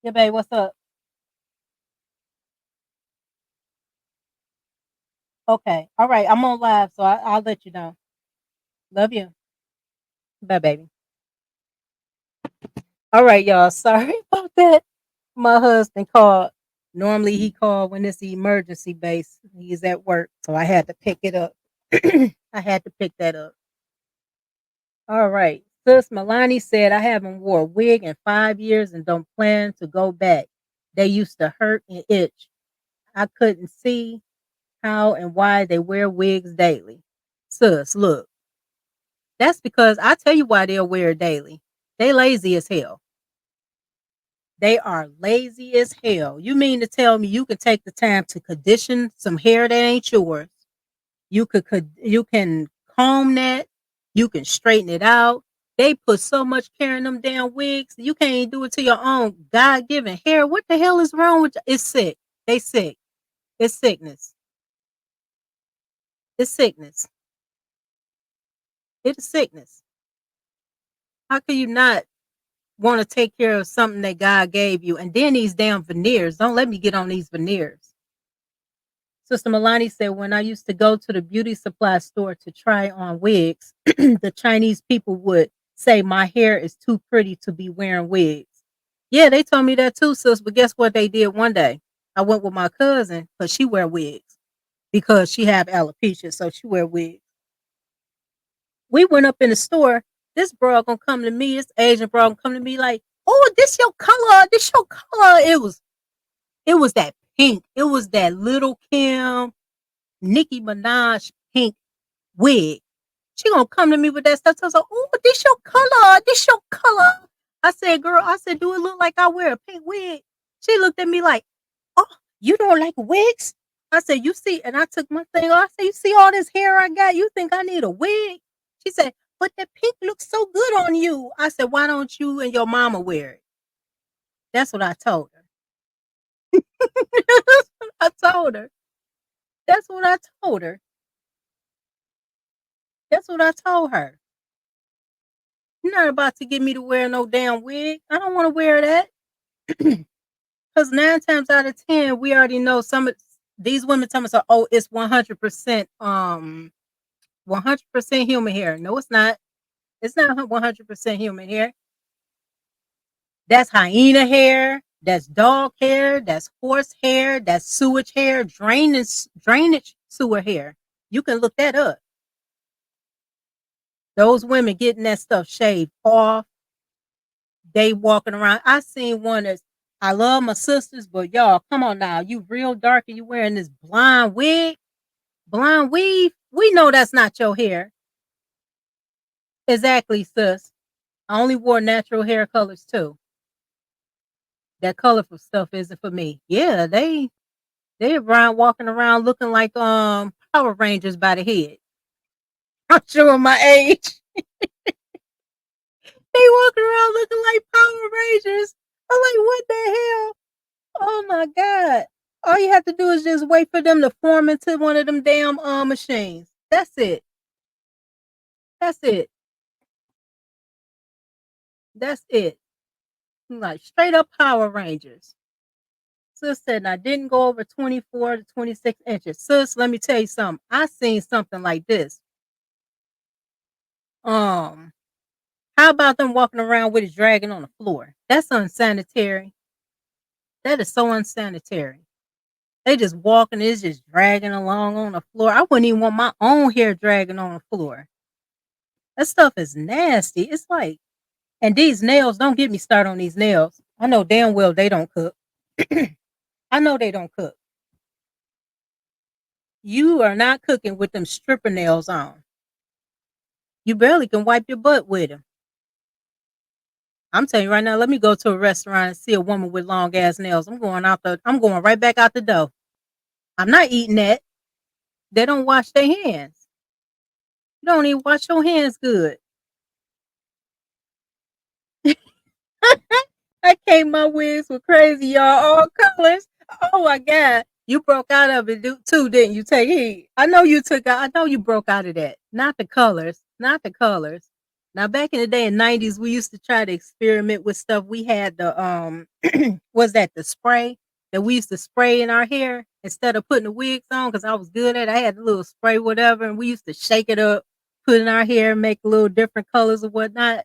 Yeah, babe, what's up? Okay. All right. I'm on live, so I'll let you know. Love you. Bye, baby. All right, y'all. Sorry about that. My husband called. Normally he called when it's the emergency base. He's at work, so I had to pick it up. I had to pick that up. All right. Sis Milani said, I haven't wore a wig in 5 years and don't plan to go back. They used to hurt and itch. I couldn't see how and why they wear wigs daily. Sis, look, that's because I tell you why they'll wear it daily. They lazy as hell. They are lazy as hell. You mean to tell me you can take the time to condition some hair that ain't yours? You can comb that. You can straighten it out. They put so much care in them damn wigs. You can't even do it to your own God given hair. What the hell is wrong with you? It's sick. They sick. It's sickness. It's sickness. It's sickness. How can you not want to take care of something that God gave you? And then these damn veneers. Don't let me get on these veneers. Sister Milani said, when I used to go to the beauty supply store to try on wigs, the Chinese people would say my hair is too pretty to be wearing wigs. Yeah, they told me that too, sis. But guess what they did one day? I went with my cousin because she wear wigs because she have alopecia, so she wear wigs. We went up in the store. This bro gonna come to me, this Asian bro gonna come to me like, oh, this your color, this your color. It was that pink. It was that little Kim Nicki Minaj pink wig. She gonna come to me with that stuff. So I was like, oh, this your color. This your color. I said, girl, do it look like I wear a pink wig? She looked at me like, oh, you don't like wigs? I said, you see, and I took my thing off. I said, you see all this hair I got? You think I need a wig? She said, but the pink looks so good on you. I said, why don't you and your mama wear it? That's what I told her. I told her. That's what I told her. That's what I told her. You're not about to get me to wear no damn wig. I don't want to wear that. Because 9 times out of 10, we already know some of these women tell me, so, oh, it's 100%, 100% human hair. No, it's not. It's not 100% human hair. That's hyena hair. That's dog hair. That's horse hair. That's sewage hair. Drainage sewer hair. You can look that up. Those women getting that stuff shaved off. They walking around. I seen one that's, I love my sisters, but y'all, come on now. You real dark and you wearing this blonde wig, blonde weave. We know that's not your hair. Exactly, sis. I only wore natural hair colors too. That colorful stuff isn't for me. Yeah, they around walking around looking like Power Rangers by the head. I'm showing my age. They walking around looking like Power Rangers. I'm like, what the hell? Oh my God. All you have to do is just wait for them to form into one of them damn machines. That's it. That's it. That's it. Like straight up Power Rangers. Sis said, I didn't go over 24 to 26 inches. Sis, let me tell you something. I seen something like this. Um, how about them walking around with it dragging on the floor? That's unsanitary. That is so unsanitary. They just walking, it's just dragging along on the floor. I wouldn't even want my own hair dragging on the floor. That stuff is nasty. It's like, and these nails, don't get me started on these nails. I know damn well they don't cook. I know they don't cook. You are not cooking with them stripper nails on. You barely can wipe your butt with them. I'm telling you right now, let me go to a restaurant and see a woman with long ass nails. I'm going right back out the door. I'm not eating that. They don't wash their hands. You don't even wash your hands good. I came my wigs were crazy, y'all. All colors. Oh my god. You broke out of it too, didn't you? Take heed. I know you took out. I know you broke out of that. Not the colors. Not the colors. Now back in the day in '90s, we used to try to experiment with stuff. We had the was that the spray that we used to spray in our hair instead of putting the wigs on because I was good at it. I had the little spray, whatever, and we used to shake it up, put in our hair, make little different colors or whatnot.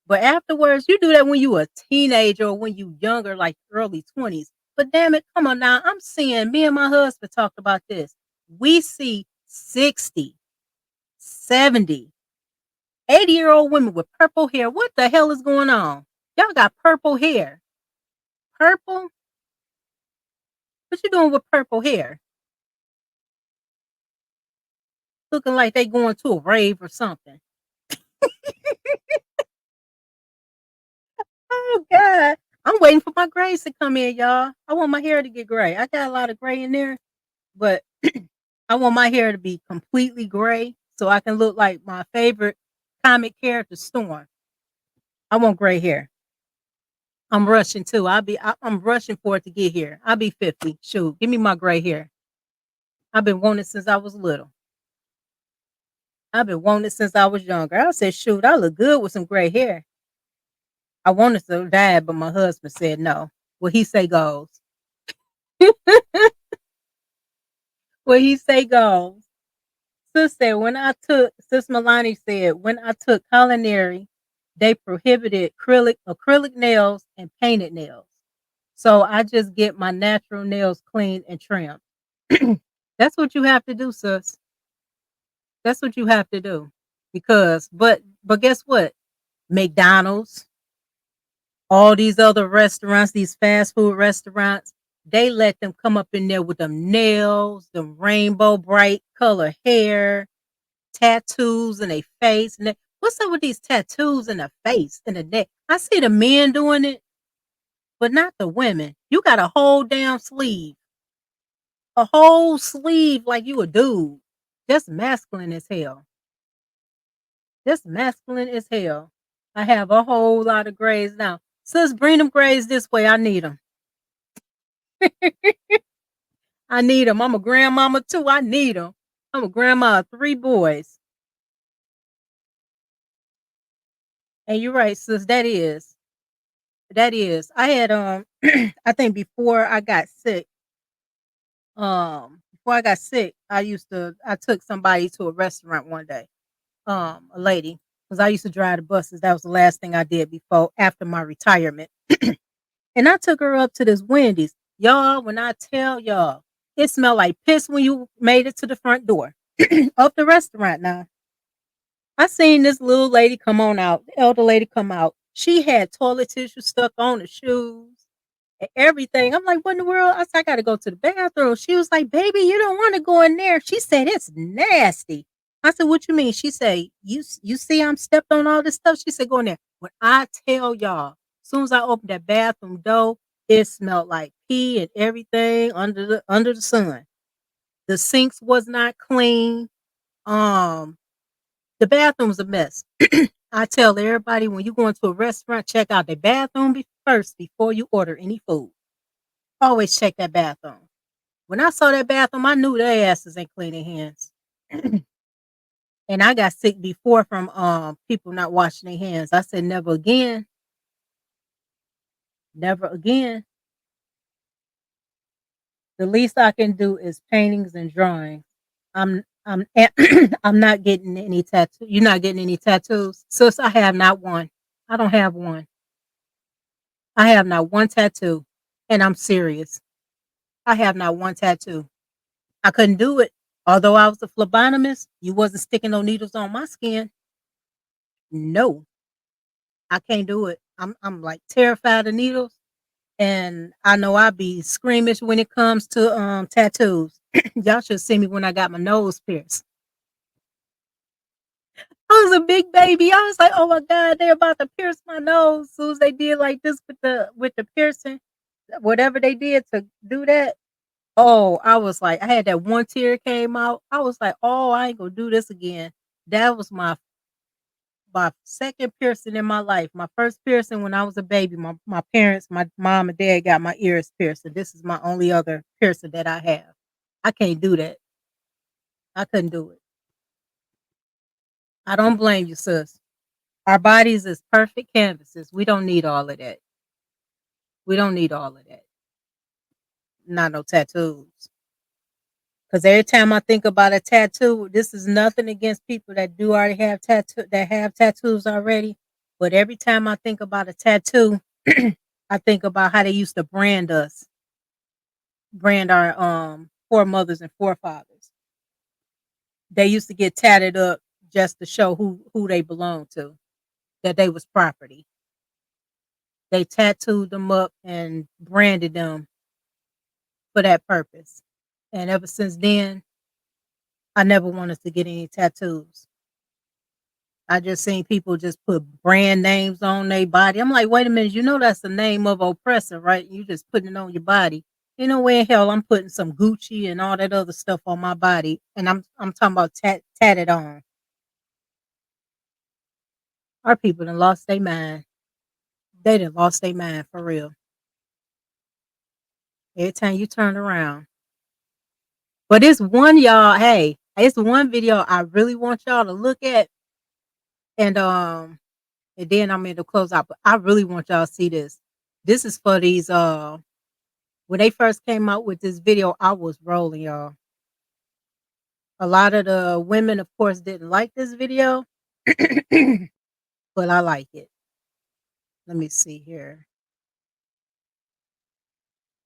But afterwards, you do that when you a teenager or when you younger, like early 20s. But damn it, come on now. I'm seeing me and my husband talked about this. We see 60, 70, 80-year-old women with purple hair. What the hell is going on? Y'all got purple hair. Purple? What you doing with purple hair? Looking like they going to a rave or something. Oh God. I'm waiting for my grays to come in, y'all. I want my hair to get gray. I got a lot of gray in there, but I want my hair to be completely gray so I can look like my favorite comic character, Storm. I want gray hair. I'm rushing too. I'm rushing for it to get here. I'll be 50. Shoot, give me my gray hair. I've been wanting it since I was little. I've been wanting it since I was younger. I said, shoot, I look good with some gray hair. I wanted to dye, but my husband said no. What he say goes. What he say goes. Sis Milani said, when I took culinary, they prohibited acrylic nails and painted nails. So I just get my natural nails cleaned and trimmed. That's what you have to do, sis. That's what you have to do. But guess what? McDonald's, all these other restaurants, these fast food restaurants, they let them come up in there with them nails, them rainbow bright color hair, tattoos in their face. And what's up with these tattoos in the face and the neck? I see the men doing it, but not the women. You got a whole damn sleeve, a whole sleeve like you a dude. Just masculine as hell. Just masculine as hell. I have a whole lot of grays now. Sis, bring them grays this way. I need them. I need them. I'm a grandmama too. I need them. I'm a grandma of 3 boys. And you're right, sis. That is. That is. I had I think before I got sick, I took somebody to a restaurant one day. A lady, because I used to drive the buses. That was the last thing I did before after my retirement. And I took her up to this Wendy's. Y'all, when I tell y'all, it smelled like piss when you made it to the front door of the restaurant now. I seen this little lady come on out, the elder lady come out. She had toilet tissue stuck on her shoes and everything. I'm like, what in the world? I said, I gotta go to the bathroom. She was like, baby, you don't want to go in there. She said, it's nasty. I said, what you mean? She said, you see I'm stepped on all this stuff? She said, go in there. When I tell y'all, as soon as I opened that bathroom door, it smelled like pee and everything under the sun. The sinks was not clean. Um, the bathroom's a mess. I tell everybody when you go into a restaurant, check out the bathroom first before you order any food. Always check that bathroom. When I saw that bathroom, I knew their asses ain't cleaning hands. And I got sick before from people not washing their hands. I said never again. Never again. The least I can do is paintings and drawing. I'm I'm not getting any tattoo. You're not getting any tattoos. Sis, I have not one. I don't have one. I have not one tattoo. And I'm serious. I have not one tattoo. I couldn't do it. Although I was a phlebotomist, you wasn't sticking no needles on my skin. No, I can't do it. I'm like terrified of needles. And I know I be squeamish when it comes to tattoos. Y'all should see me when I got my nose pierced. was a big baby. I was like, oh my God, they're about to pierce my nose. As soon as they did like this with the piercing, whatever they did to do that. Oh, I was like, I had that one tear came out. I was like, oh, I ain't gonna do this again. That was my second piercing in my life. My first piercing when I was a baby. My parents, my mom and dad got my ears pierced. And this is my only other piercing that I have. I can't do that. I couldn't do it. I don't blame you, sis. Our bodies is perfect canvases. We don't need all of that. We don't need all of that. Not no tattoos. Because every time I think about a tattoo, this is nothing against people that do already have tattoos already. But every time I think about a tattoo, I think about how they used to brand us, brand our foremothers and forefathers. They used to get tatted up just to show who they belonged to, that they was property. They tattooed them up and branded them for that purpose. And ever since then, I never wanted to get any tattoos. I just seen people just put brand names on their body. I'm like, wait a minute, you know that's the name of oppressor, right? You just putting it on your body. You know where in hell I'm putting some Gucci and all that other stuff on my body, and I'm talking about tatted on. Our people done lost their mind. They done lost their mind for real. Every time you turn around. But it's one y'all, hey, it's one video I really want y'all to look at, and then I'm in to close out. But I really want y'all to see this. This is for these when they first came out with this video, I was rolling, y'all. A lot of the women, of course, didn't like this video, but I like it. Let me see here.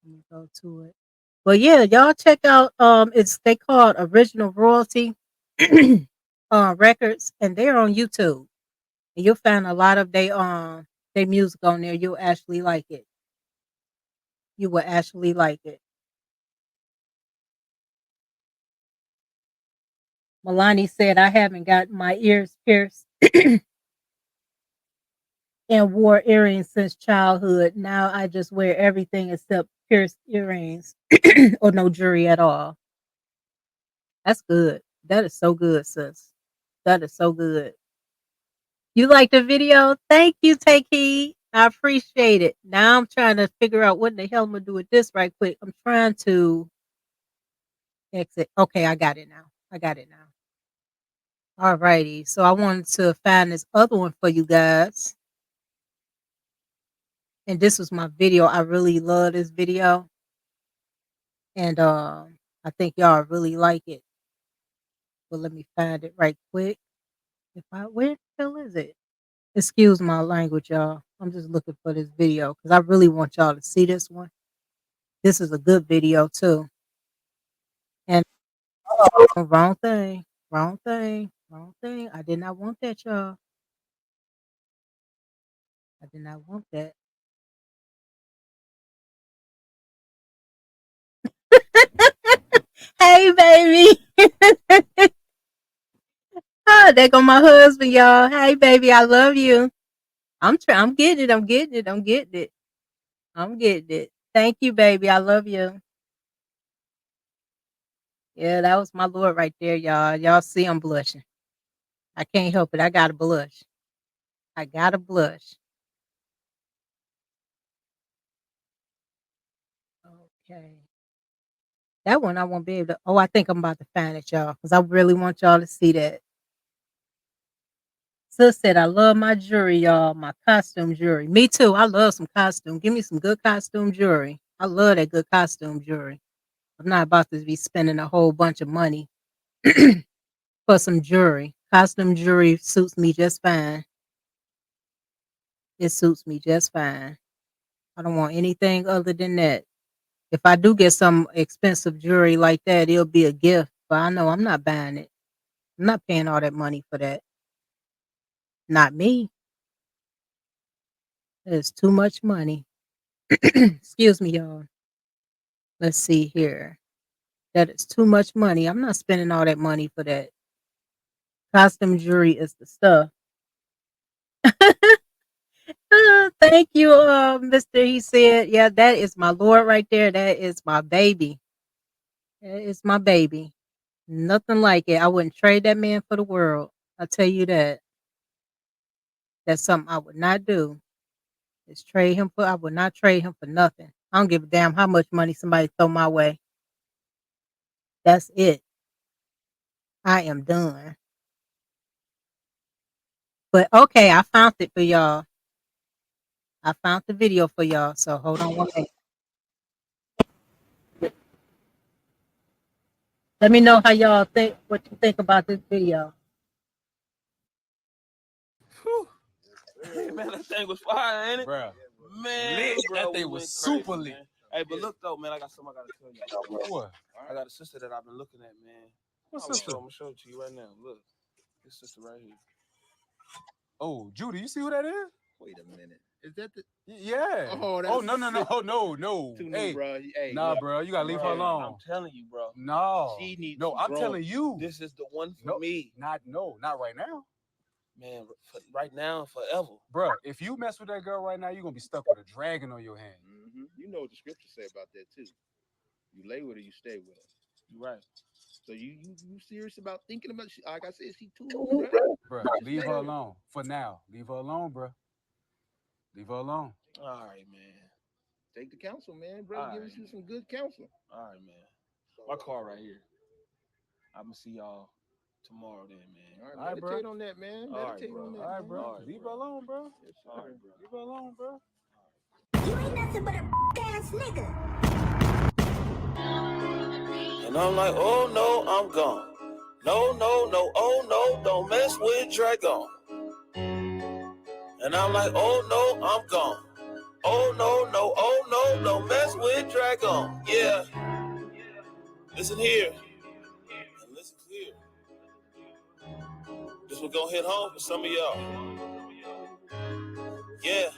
Let me go to it. But yeah, y'all check out it's they called Original Royalty Records, and they're on YouTube. And you'll find a lot of they music on there. You'll actually like it. You will actually like it. Milani said, I haven't got my ears pierced and wore earrings since childhood. Now I just wear everything except pierced earrings or no jewelry at all. That's good. That is so good, sis. That is so good. You like the video? Thank you, Take Heed. I appreciate it. Now I'm trying to figure out what the hell I'm gonna do with this right quick. I'm trying to exit. Okay, I got it now. I got it now. All righty. So I wanted to find this other one for you guys. And this was my video. I really love this video. And I think y'all really like it. But let me find it right quick. Where the hell is it? Excuse my language, y'all. I'm just looking for this video because I really want y'all to see this one. This is a good video too. And wrong thing, wrong thing, wrong thing. I did not want that, y'all. I did not want that. Hey, baby. Oh, there go my husband, y'all. Hey, baby, I love you. I'm getting it. I'm getting it. I'm getting it. I'm getting it. Thank you, baby. I love you. Yeah, that was my Lord right there, y'all. Y'all see I'm blushing. I can't help it. I gotta blush. I gotta blush. Okay. That one I won't be able to. Oh, I think I'm about to find it, y'all, because I really want y'all to see that. Sis said, I love my jewelry, y'all. My costume jewelry. Me too. I love some costume. Give me some good costume jewelry. I love that good costume jewelry. I'm not about to be spending a whole bunch of money for some jewelry. Costume jewelry suits me just fine. It suits me just fine. I don't want anything other than that. If I do get some expensive jewelry like that, it'll be a gift. But I know I'm not buying it. I'm not paying all that money for that. Not me. It's too much money. Excuse me, y'all. Let's see here. That is too much money. I'm not spending all that money for that. Costume jewelry is the stuff. Thank you, Mr. He said, yeah, that is my Lord right there. That is my baby. That is my baby. Nothing like it. I wouldn't trade that man for the world. I'll tell you that. That's something I would not do. Is trade him for I would not trade him for nothing. I don't give a damn how much money somebody throw my way. That's it. I am done. But okay, I found it for y'all. I found the video for y'all. So hold on one minute. Let me know how y'all think what you think about this video. Hey, man, that thing was fire, ain't it? Bro, Man, lit. bro, That thing we was went super crazy, lit. man. Hey, but look though, man, I got something I gotta tell you. What? I got a sister that I've been looking at, man. What I'm sister? gonna show it to you right now. Look, this sister right here. Oh, Judy, you see who that is? Wait a minute. Is that the? Yeah. Oh, that's no. Hey, bro. Hey, Nah, look, bro, you gotta leave her Bro, alone. I'm telling you, bro. No. She needs. No, some I'm growing. telling you. This is the one for No, me, not right now. man. For right now, forever. Bro, if you mess with that girl right now, you're gonna be stuck with a dragon on your hand. Mm-hmm. You know what the scriptures say about that too. You lay with her, you stay with her. You right. So you serious about thinking about? Like I said, she too new, bro. Bro, leave her alone for now. Leave her alone, bro. Leave her alone. All right, man. Take the counsel, man. Brother, All give right. us some good counsel. All right, man. My car right here. I'm gonna see y'all tomorrow, then, man. All right, meditate on that, man. All right, Meditate bro. on that. All right, bro. All right, Leave her bro. alone, bro. Yes, sir. All right, bro. Leave her alone, bro. You ain't nothing but a ass nigga. And I'm like, oh no, I'm gone. No, oh no, don't mess with Dragon. And I'm like, oh no, I'm gone. Oh no, don't mess with Dragon. Yeah. Listen here. And listen clear. This will go hit home for some of y'all. Yeah.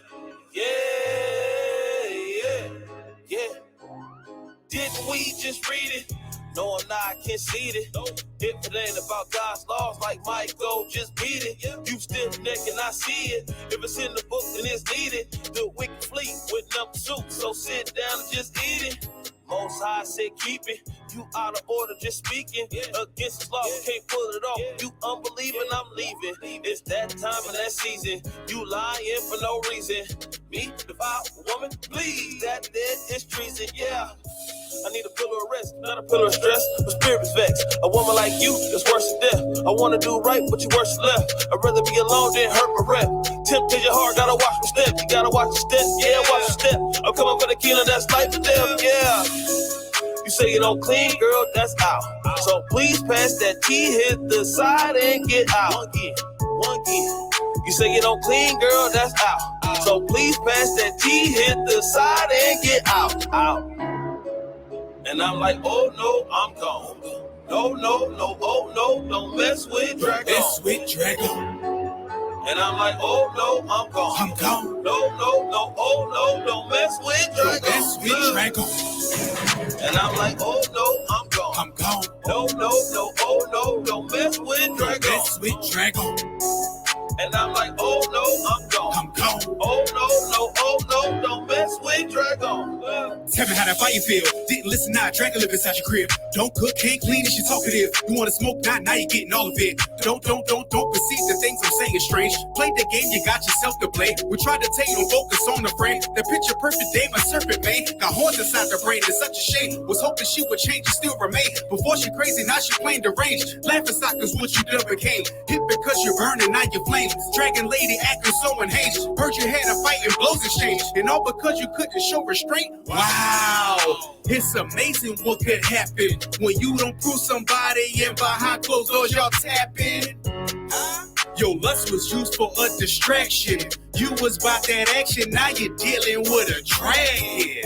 Didn't we just read it? No, I'm not conceited. If it ain't about God's laws, like Michael, just beat it. You stiff neck and I see it. If it's in the book, then it's needed. The wicked fleet with number 2, so sit down and just eat it. Most High said keep it. You out of order, just speaking. Against His law, you can't pull it off. You unbelieving, I'm leaving. It's that time of that season. You lying for no reason. Me, devout woman, please. That dead is treason, yeah. I need a pillow of rest, not a pillow of stress. My spirit is vexed. A woman like you is worse than death. I wanna do right, but you worse than left. I'd rather be alone than hurt my rep. Tempted your heart, gotta watch my step. You gotta watch your step, yeah, watch your step. I'm coming for the killing, that's life or death, yeah. You say you don't clean, girl, that's out. So please pass that tea, hit the side and get out. One again. You say you don't clean, girl, that's out. So please pass that tea, hit the side and get out. And I'm like, oh no, I'm gone. No, oh no, don't mess with Dragon. And I'm like, oh no, I'm gone. I'm gone. No, oh no, don't mess with Dragon. And I'm like, oh no, I'm gone. I'm gone. No, oh no, don't mess with Dragon. And I'm like, oh no, I'm gone. I'm gone. Oh no, don't mess with Dragon. Tell me how that fire feel. Didn't listen, now Dragon live inside your crib. Don't cook, can't clean, and she talkative. You wanna smoke, now you getting all of it. Don't perceive the things I'm saying strange. Play the game, you got yourself to blame. We tried to tell you, don't focus on the frame. The picture perfect day, my serpent man. Got horns inside the brain, it's such a shame. Was hoping she would change and still remain. Before she crazy, now she plain deranged. Laughing stock is what you done became. Hit because you're burning, now you're flames. Dragon lady acting so unhinged. Heard you had a fight and blows exchange. And all because you couldn't show restraint. Wow, it's amazing what could happen when you don't prove somebody and behind closed doors y'all tapping. Your lust was used for a distraction. You was about that action, now you're dealing with a dragon.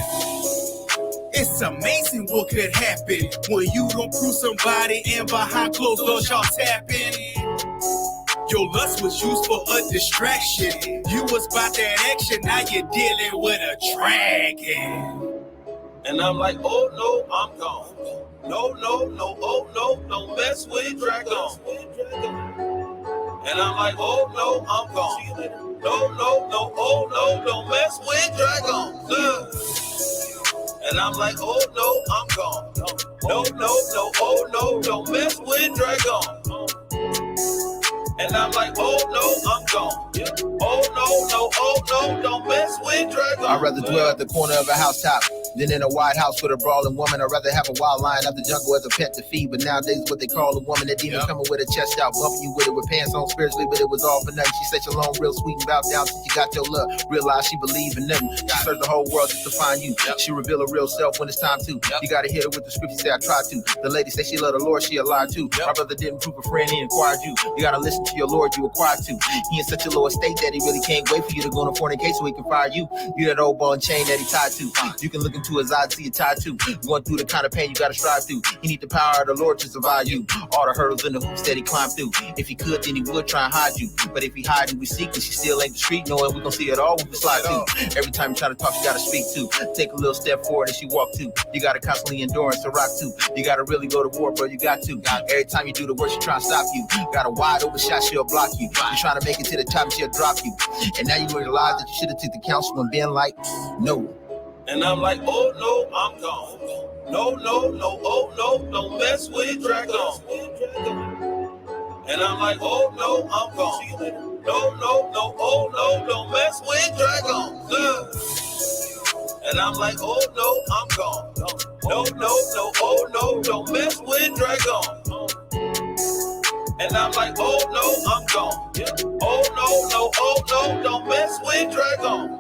It's amazing what could happen when you don't prove somebody and behind closed doors y'all tapping. Your lust was used for a distraction. You was about that action, now you're dealing with a dragon. And I'm like, oh no, I'm gone. No, oh no, don't mess with Dragon. And I'm like, oh no, I'm gone. No, no, no, oh no, don't mess with Dragon. And I'm like, oh no, I'm gone. No, no, no, oh no, don't mess with Dragon. And I'm like, oh no, I'm gone. Oh no, no, oh no, don't mess with Dragon. I'd rather dwell at the corner of a housetop than in a White House with a brawling woman. I'd rather have a wild lion out the jungle as a pet to feed. But nowadays, what they call a woman, that demon coming with a chest out, bumping you with it with pants on spiritually, but it was all for nothing. She said you alone, real sweet and bow down since you got your love. Realize she believe in nothing. She searched the whole world just to find you. She reveal her real self when it's time to. You gotta hit her with the scripture, say I tried to. The lady said she loved the Lord, she a liar too. My brother didn't prove a friend, he inquired you. You gotta listen to your Lord, you acquired to. He in such a low estate that he really can't wait for you to go on a fornication so he can fire you. You that old ball and chain that he tied to. You can look into his eyes, see it tied to. Going through the kind of pain you gotta strive through. He need the power of the Lord to survive you. All the hurdles and the hoops that he climbed through. If he could, then he would try and hide you. But if he hide you, we seek, and she still ain't the street, knowing we gon' see it all when we slide too. Every time you try to talk, you gotta speak too. Take a little step forward and she walk too. You gotta constantly endurance to rock too. You gotta really go to war, bro, you got to. Every time you do the work, she try to stop you. Got a wide open shot, she'll block you. You trying to make it to the top, and she'll drop you. And now you realize that you should have took the counsel and been like, no. And I'm like, oh no, I'm gone. No, no, no, oh no, don't mess with Dragon. And I'm like, oh no, I'm gone. No, no, no, oh no, don't mess with Dragon. And I'm like, oh no, I'm gone. No, no, no, oh no, don't mess with Dragon. And I'm like, oh no, I'm gone. Oh no, no, oh no, don't mess with Dragon.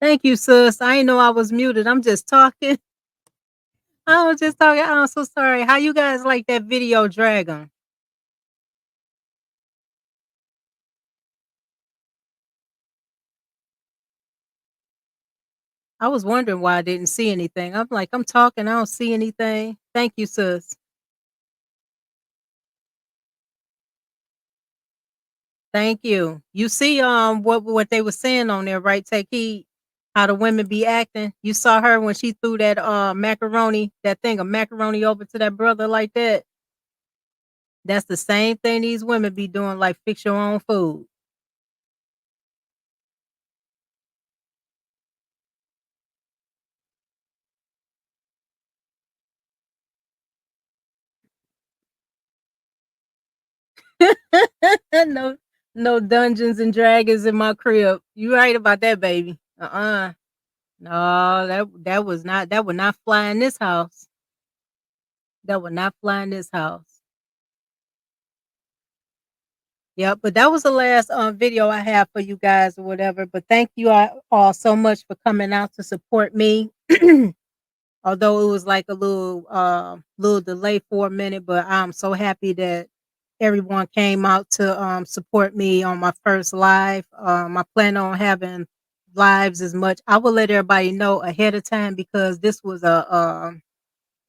Thank you, sis. I didn't know I was muted. I'm just talking. I was just talking. I'm so sorry. How you guys like that video, Dragon? I was wondering why I didn't see anything. I'm like, I'm talking, I don't see anything. Thank you, sis. Thank you. You see, what they were saying on there, right? Take heed how the women be acting. You saw her when she threw that macaroni, that thing of macaroni over to that brother like that. That's the same thing these women be doing, like fix your own food. no, no Dungeons and Dragons in my crib. You right about that, baby. Uh-uh. No, that was not that would not fly in this house. That would not fly in this house. Yep, but that was the last video I have for you guys or whatever. But thank you all so much for coming out to support me. Although it was like a little delay for a minute, but I'm so happy that everyone came out to support me on my first live. I plan on having lives as much. I will let everybody know ahead of time because this was a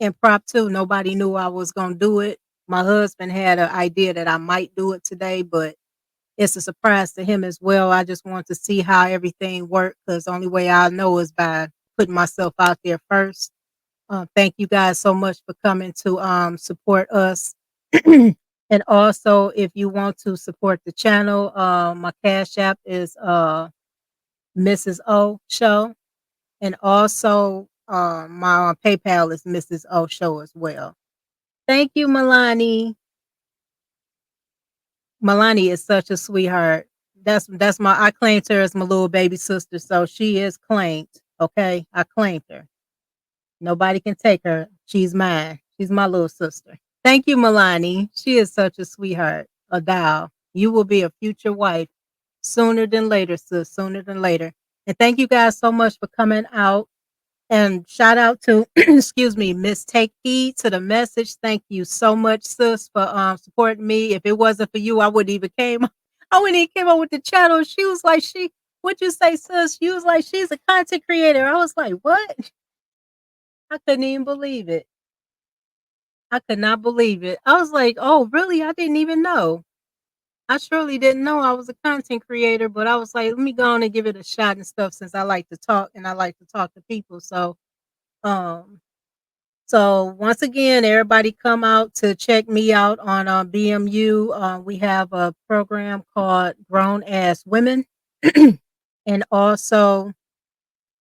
impromptu. Nobody knew I was gonna do it. My husband had an idea that I might do it today, but it's a surprise to him as well. I just want to see how everything worked because the only way I'll know is by putting myself out there first. Thank you guys so much for coming to support us. And also, if you want to support the channel, my cash app is Mrs. O Show, and also my PayPal is Mrs. O Show as well. Thank you, Milani. Milani is such a sweetheart. That's my I claimed her as my little baby sister, so she is claimed. Okay, I claimed her. Nobody can take her. She's mine. She's my little sister. Thank you, Milani. She is such a sweetheart, a doll. You will be a future wife sooner than later, sis, sooner than later. And thank you guys so much for coming out. And shout out to, excuse me, Miss Take Heed to the message. Thank you so much, sis, for supporting me. If it wasn't for you, I wouldn't even came. I wouldn't even came up with the channel. She was like, what'd you say, sis? She was like, she's a content creator. I was like, what? I couldn't even believe it. I could not believe it. I was like, oh, really? I didn't even know. I surely didn't know I was a content creator, but I was like, let me go on and give it a shot and stuff since I like to talk and I like to talk to people. Um, so once again, everybody come out to check me out on BMU. We have a program called Grown Ass Women. And also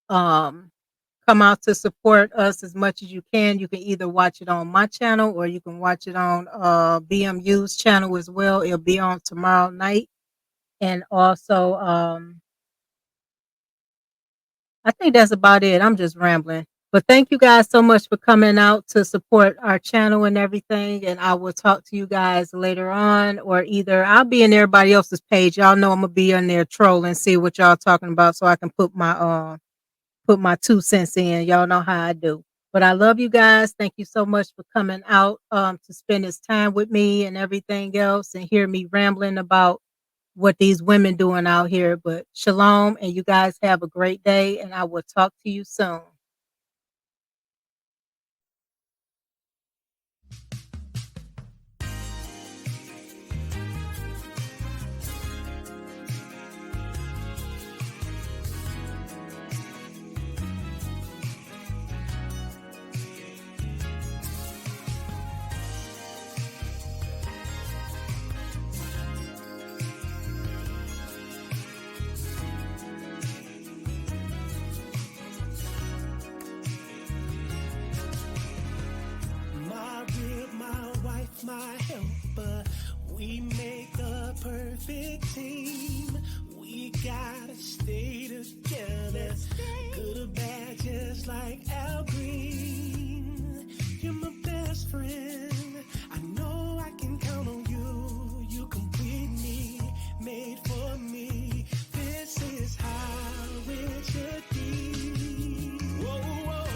come out to support us as much as you can. You can either watch it on my channel or you can watch it on BMU's channel as well. It'll be on tomorrow night. And also, I think that's about it. I'm just rambling. But thank you guys so much for coming out to support our channel and everything. And I will talk to you guys later on, or either I'll be in everybody else's page. Y'all know I'm gonna be in there trolling, see what y'all talking about, so I can put my 2 cents in. Y'all know how I do. But I love you guys. Thank you so much for coming out to spend this time with me and everything else and hear me rambling about what these women doing out here. But shalom, and you guys have a great day, and I will talk to you soon. My rib, my wife, my helper. We make a perfect team. We gotta stay together. Good or bad, just like Al Green. You're my best friend. I know I can count on you. You complete me, made for me. This is how it should be. Whoa, whoa.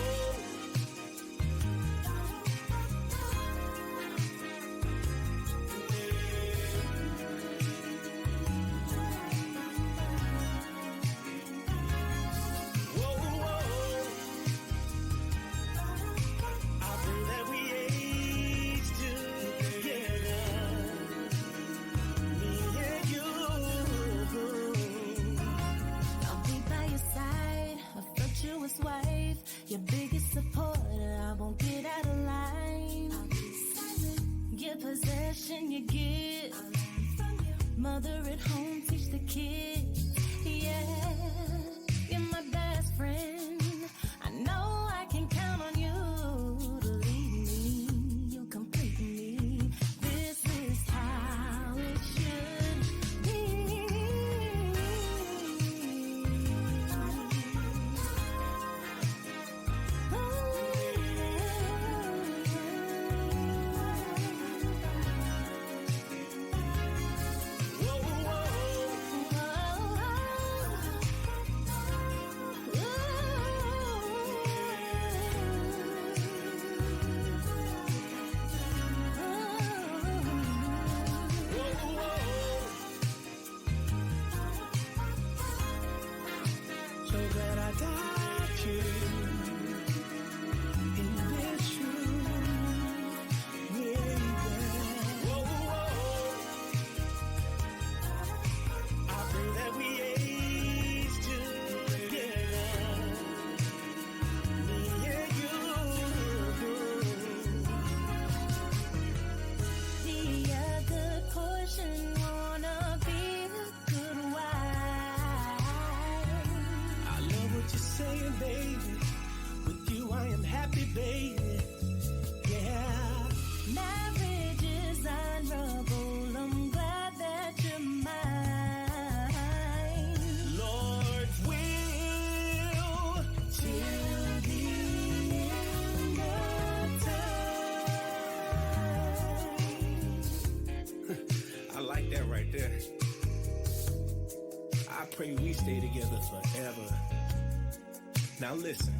Wife, your biggest supporter. I won't get out of line. Give possession, you give. Mother at home, teach the kids. Yeah, you're my best friend. I know I can count on you to lead me. You complete me. This is how it should be. I pray we stay together forever. Now listen,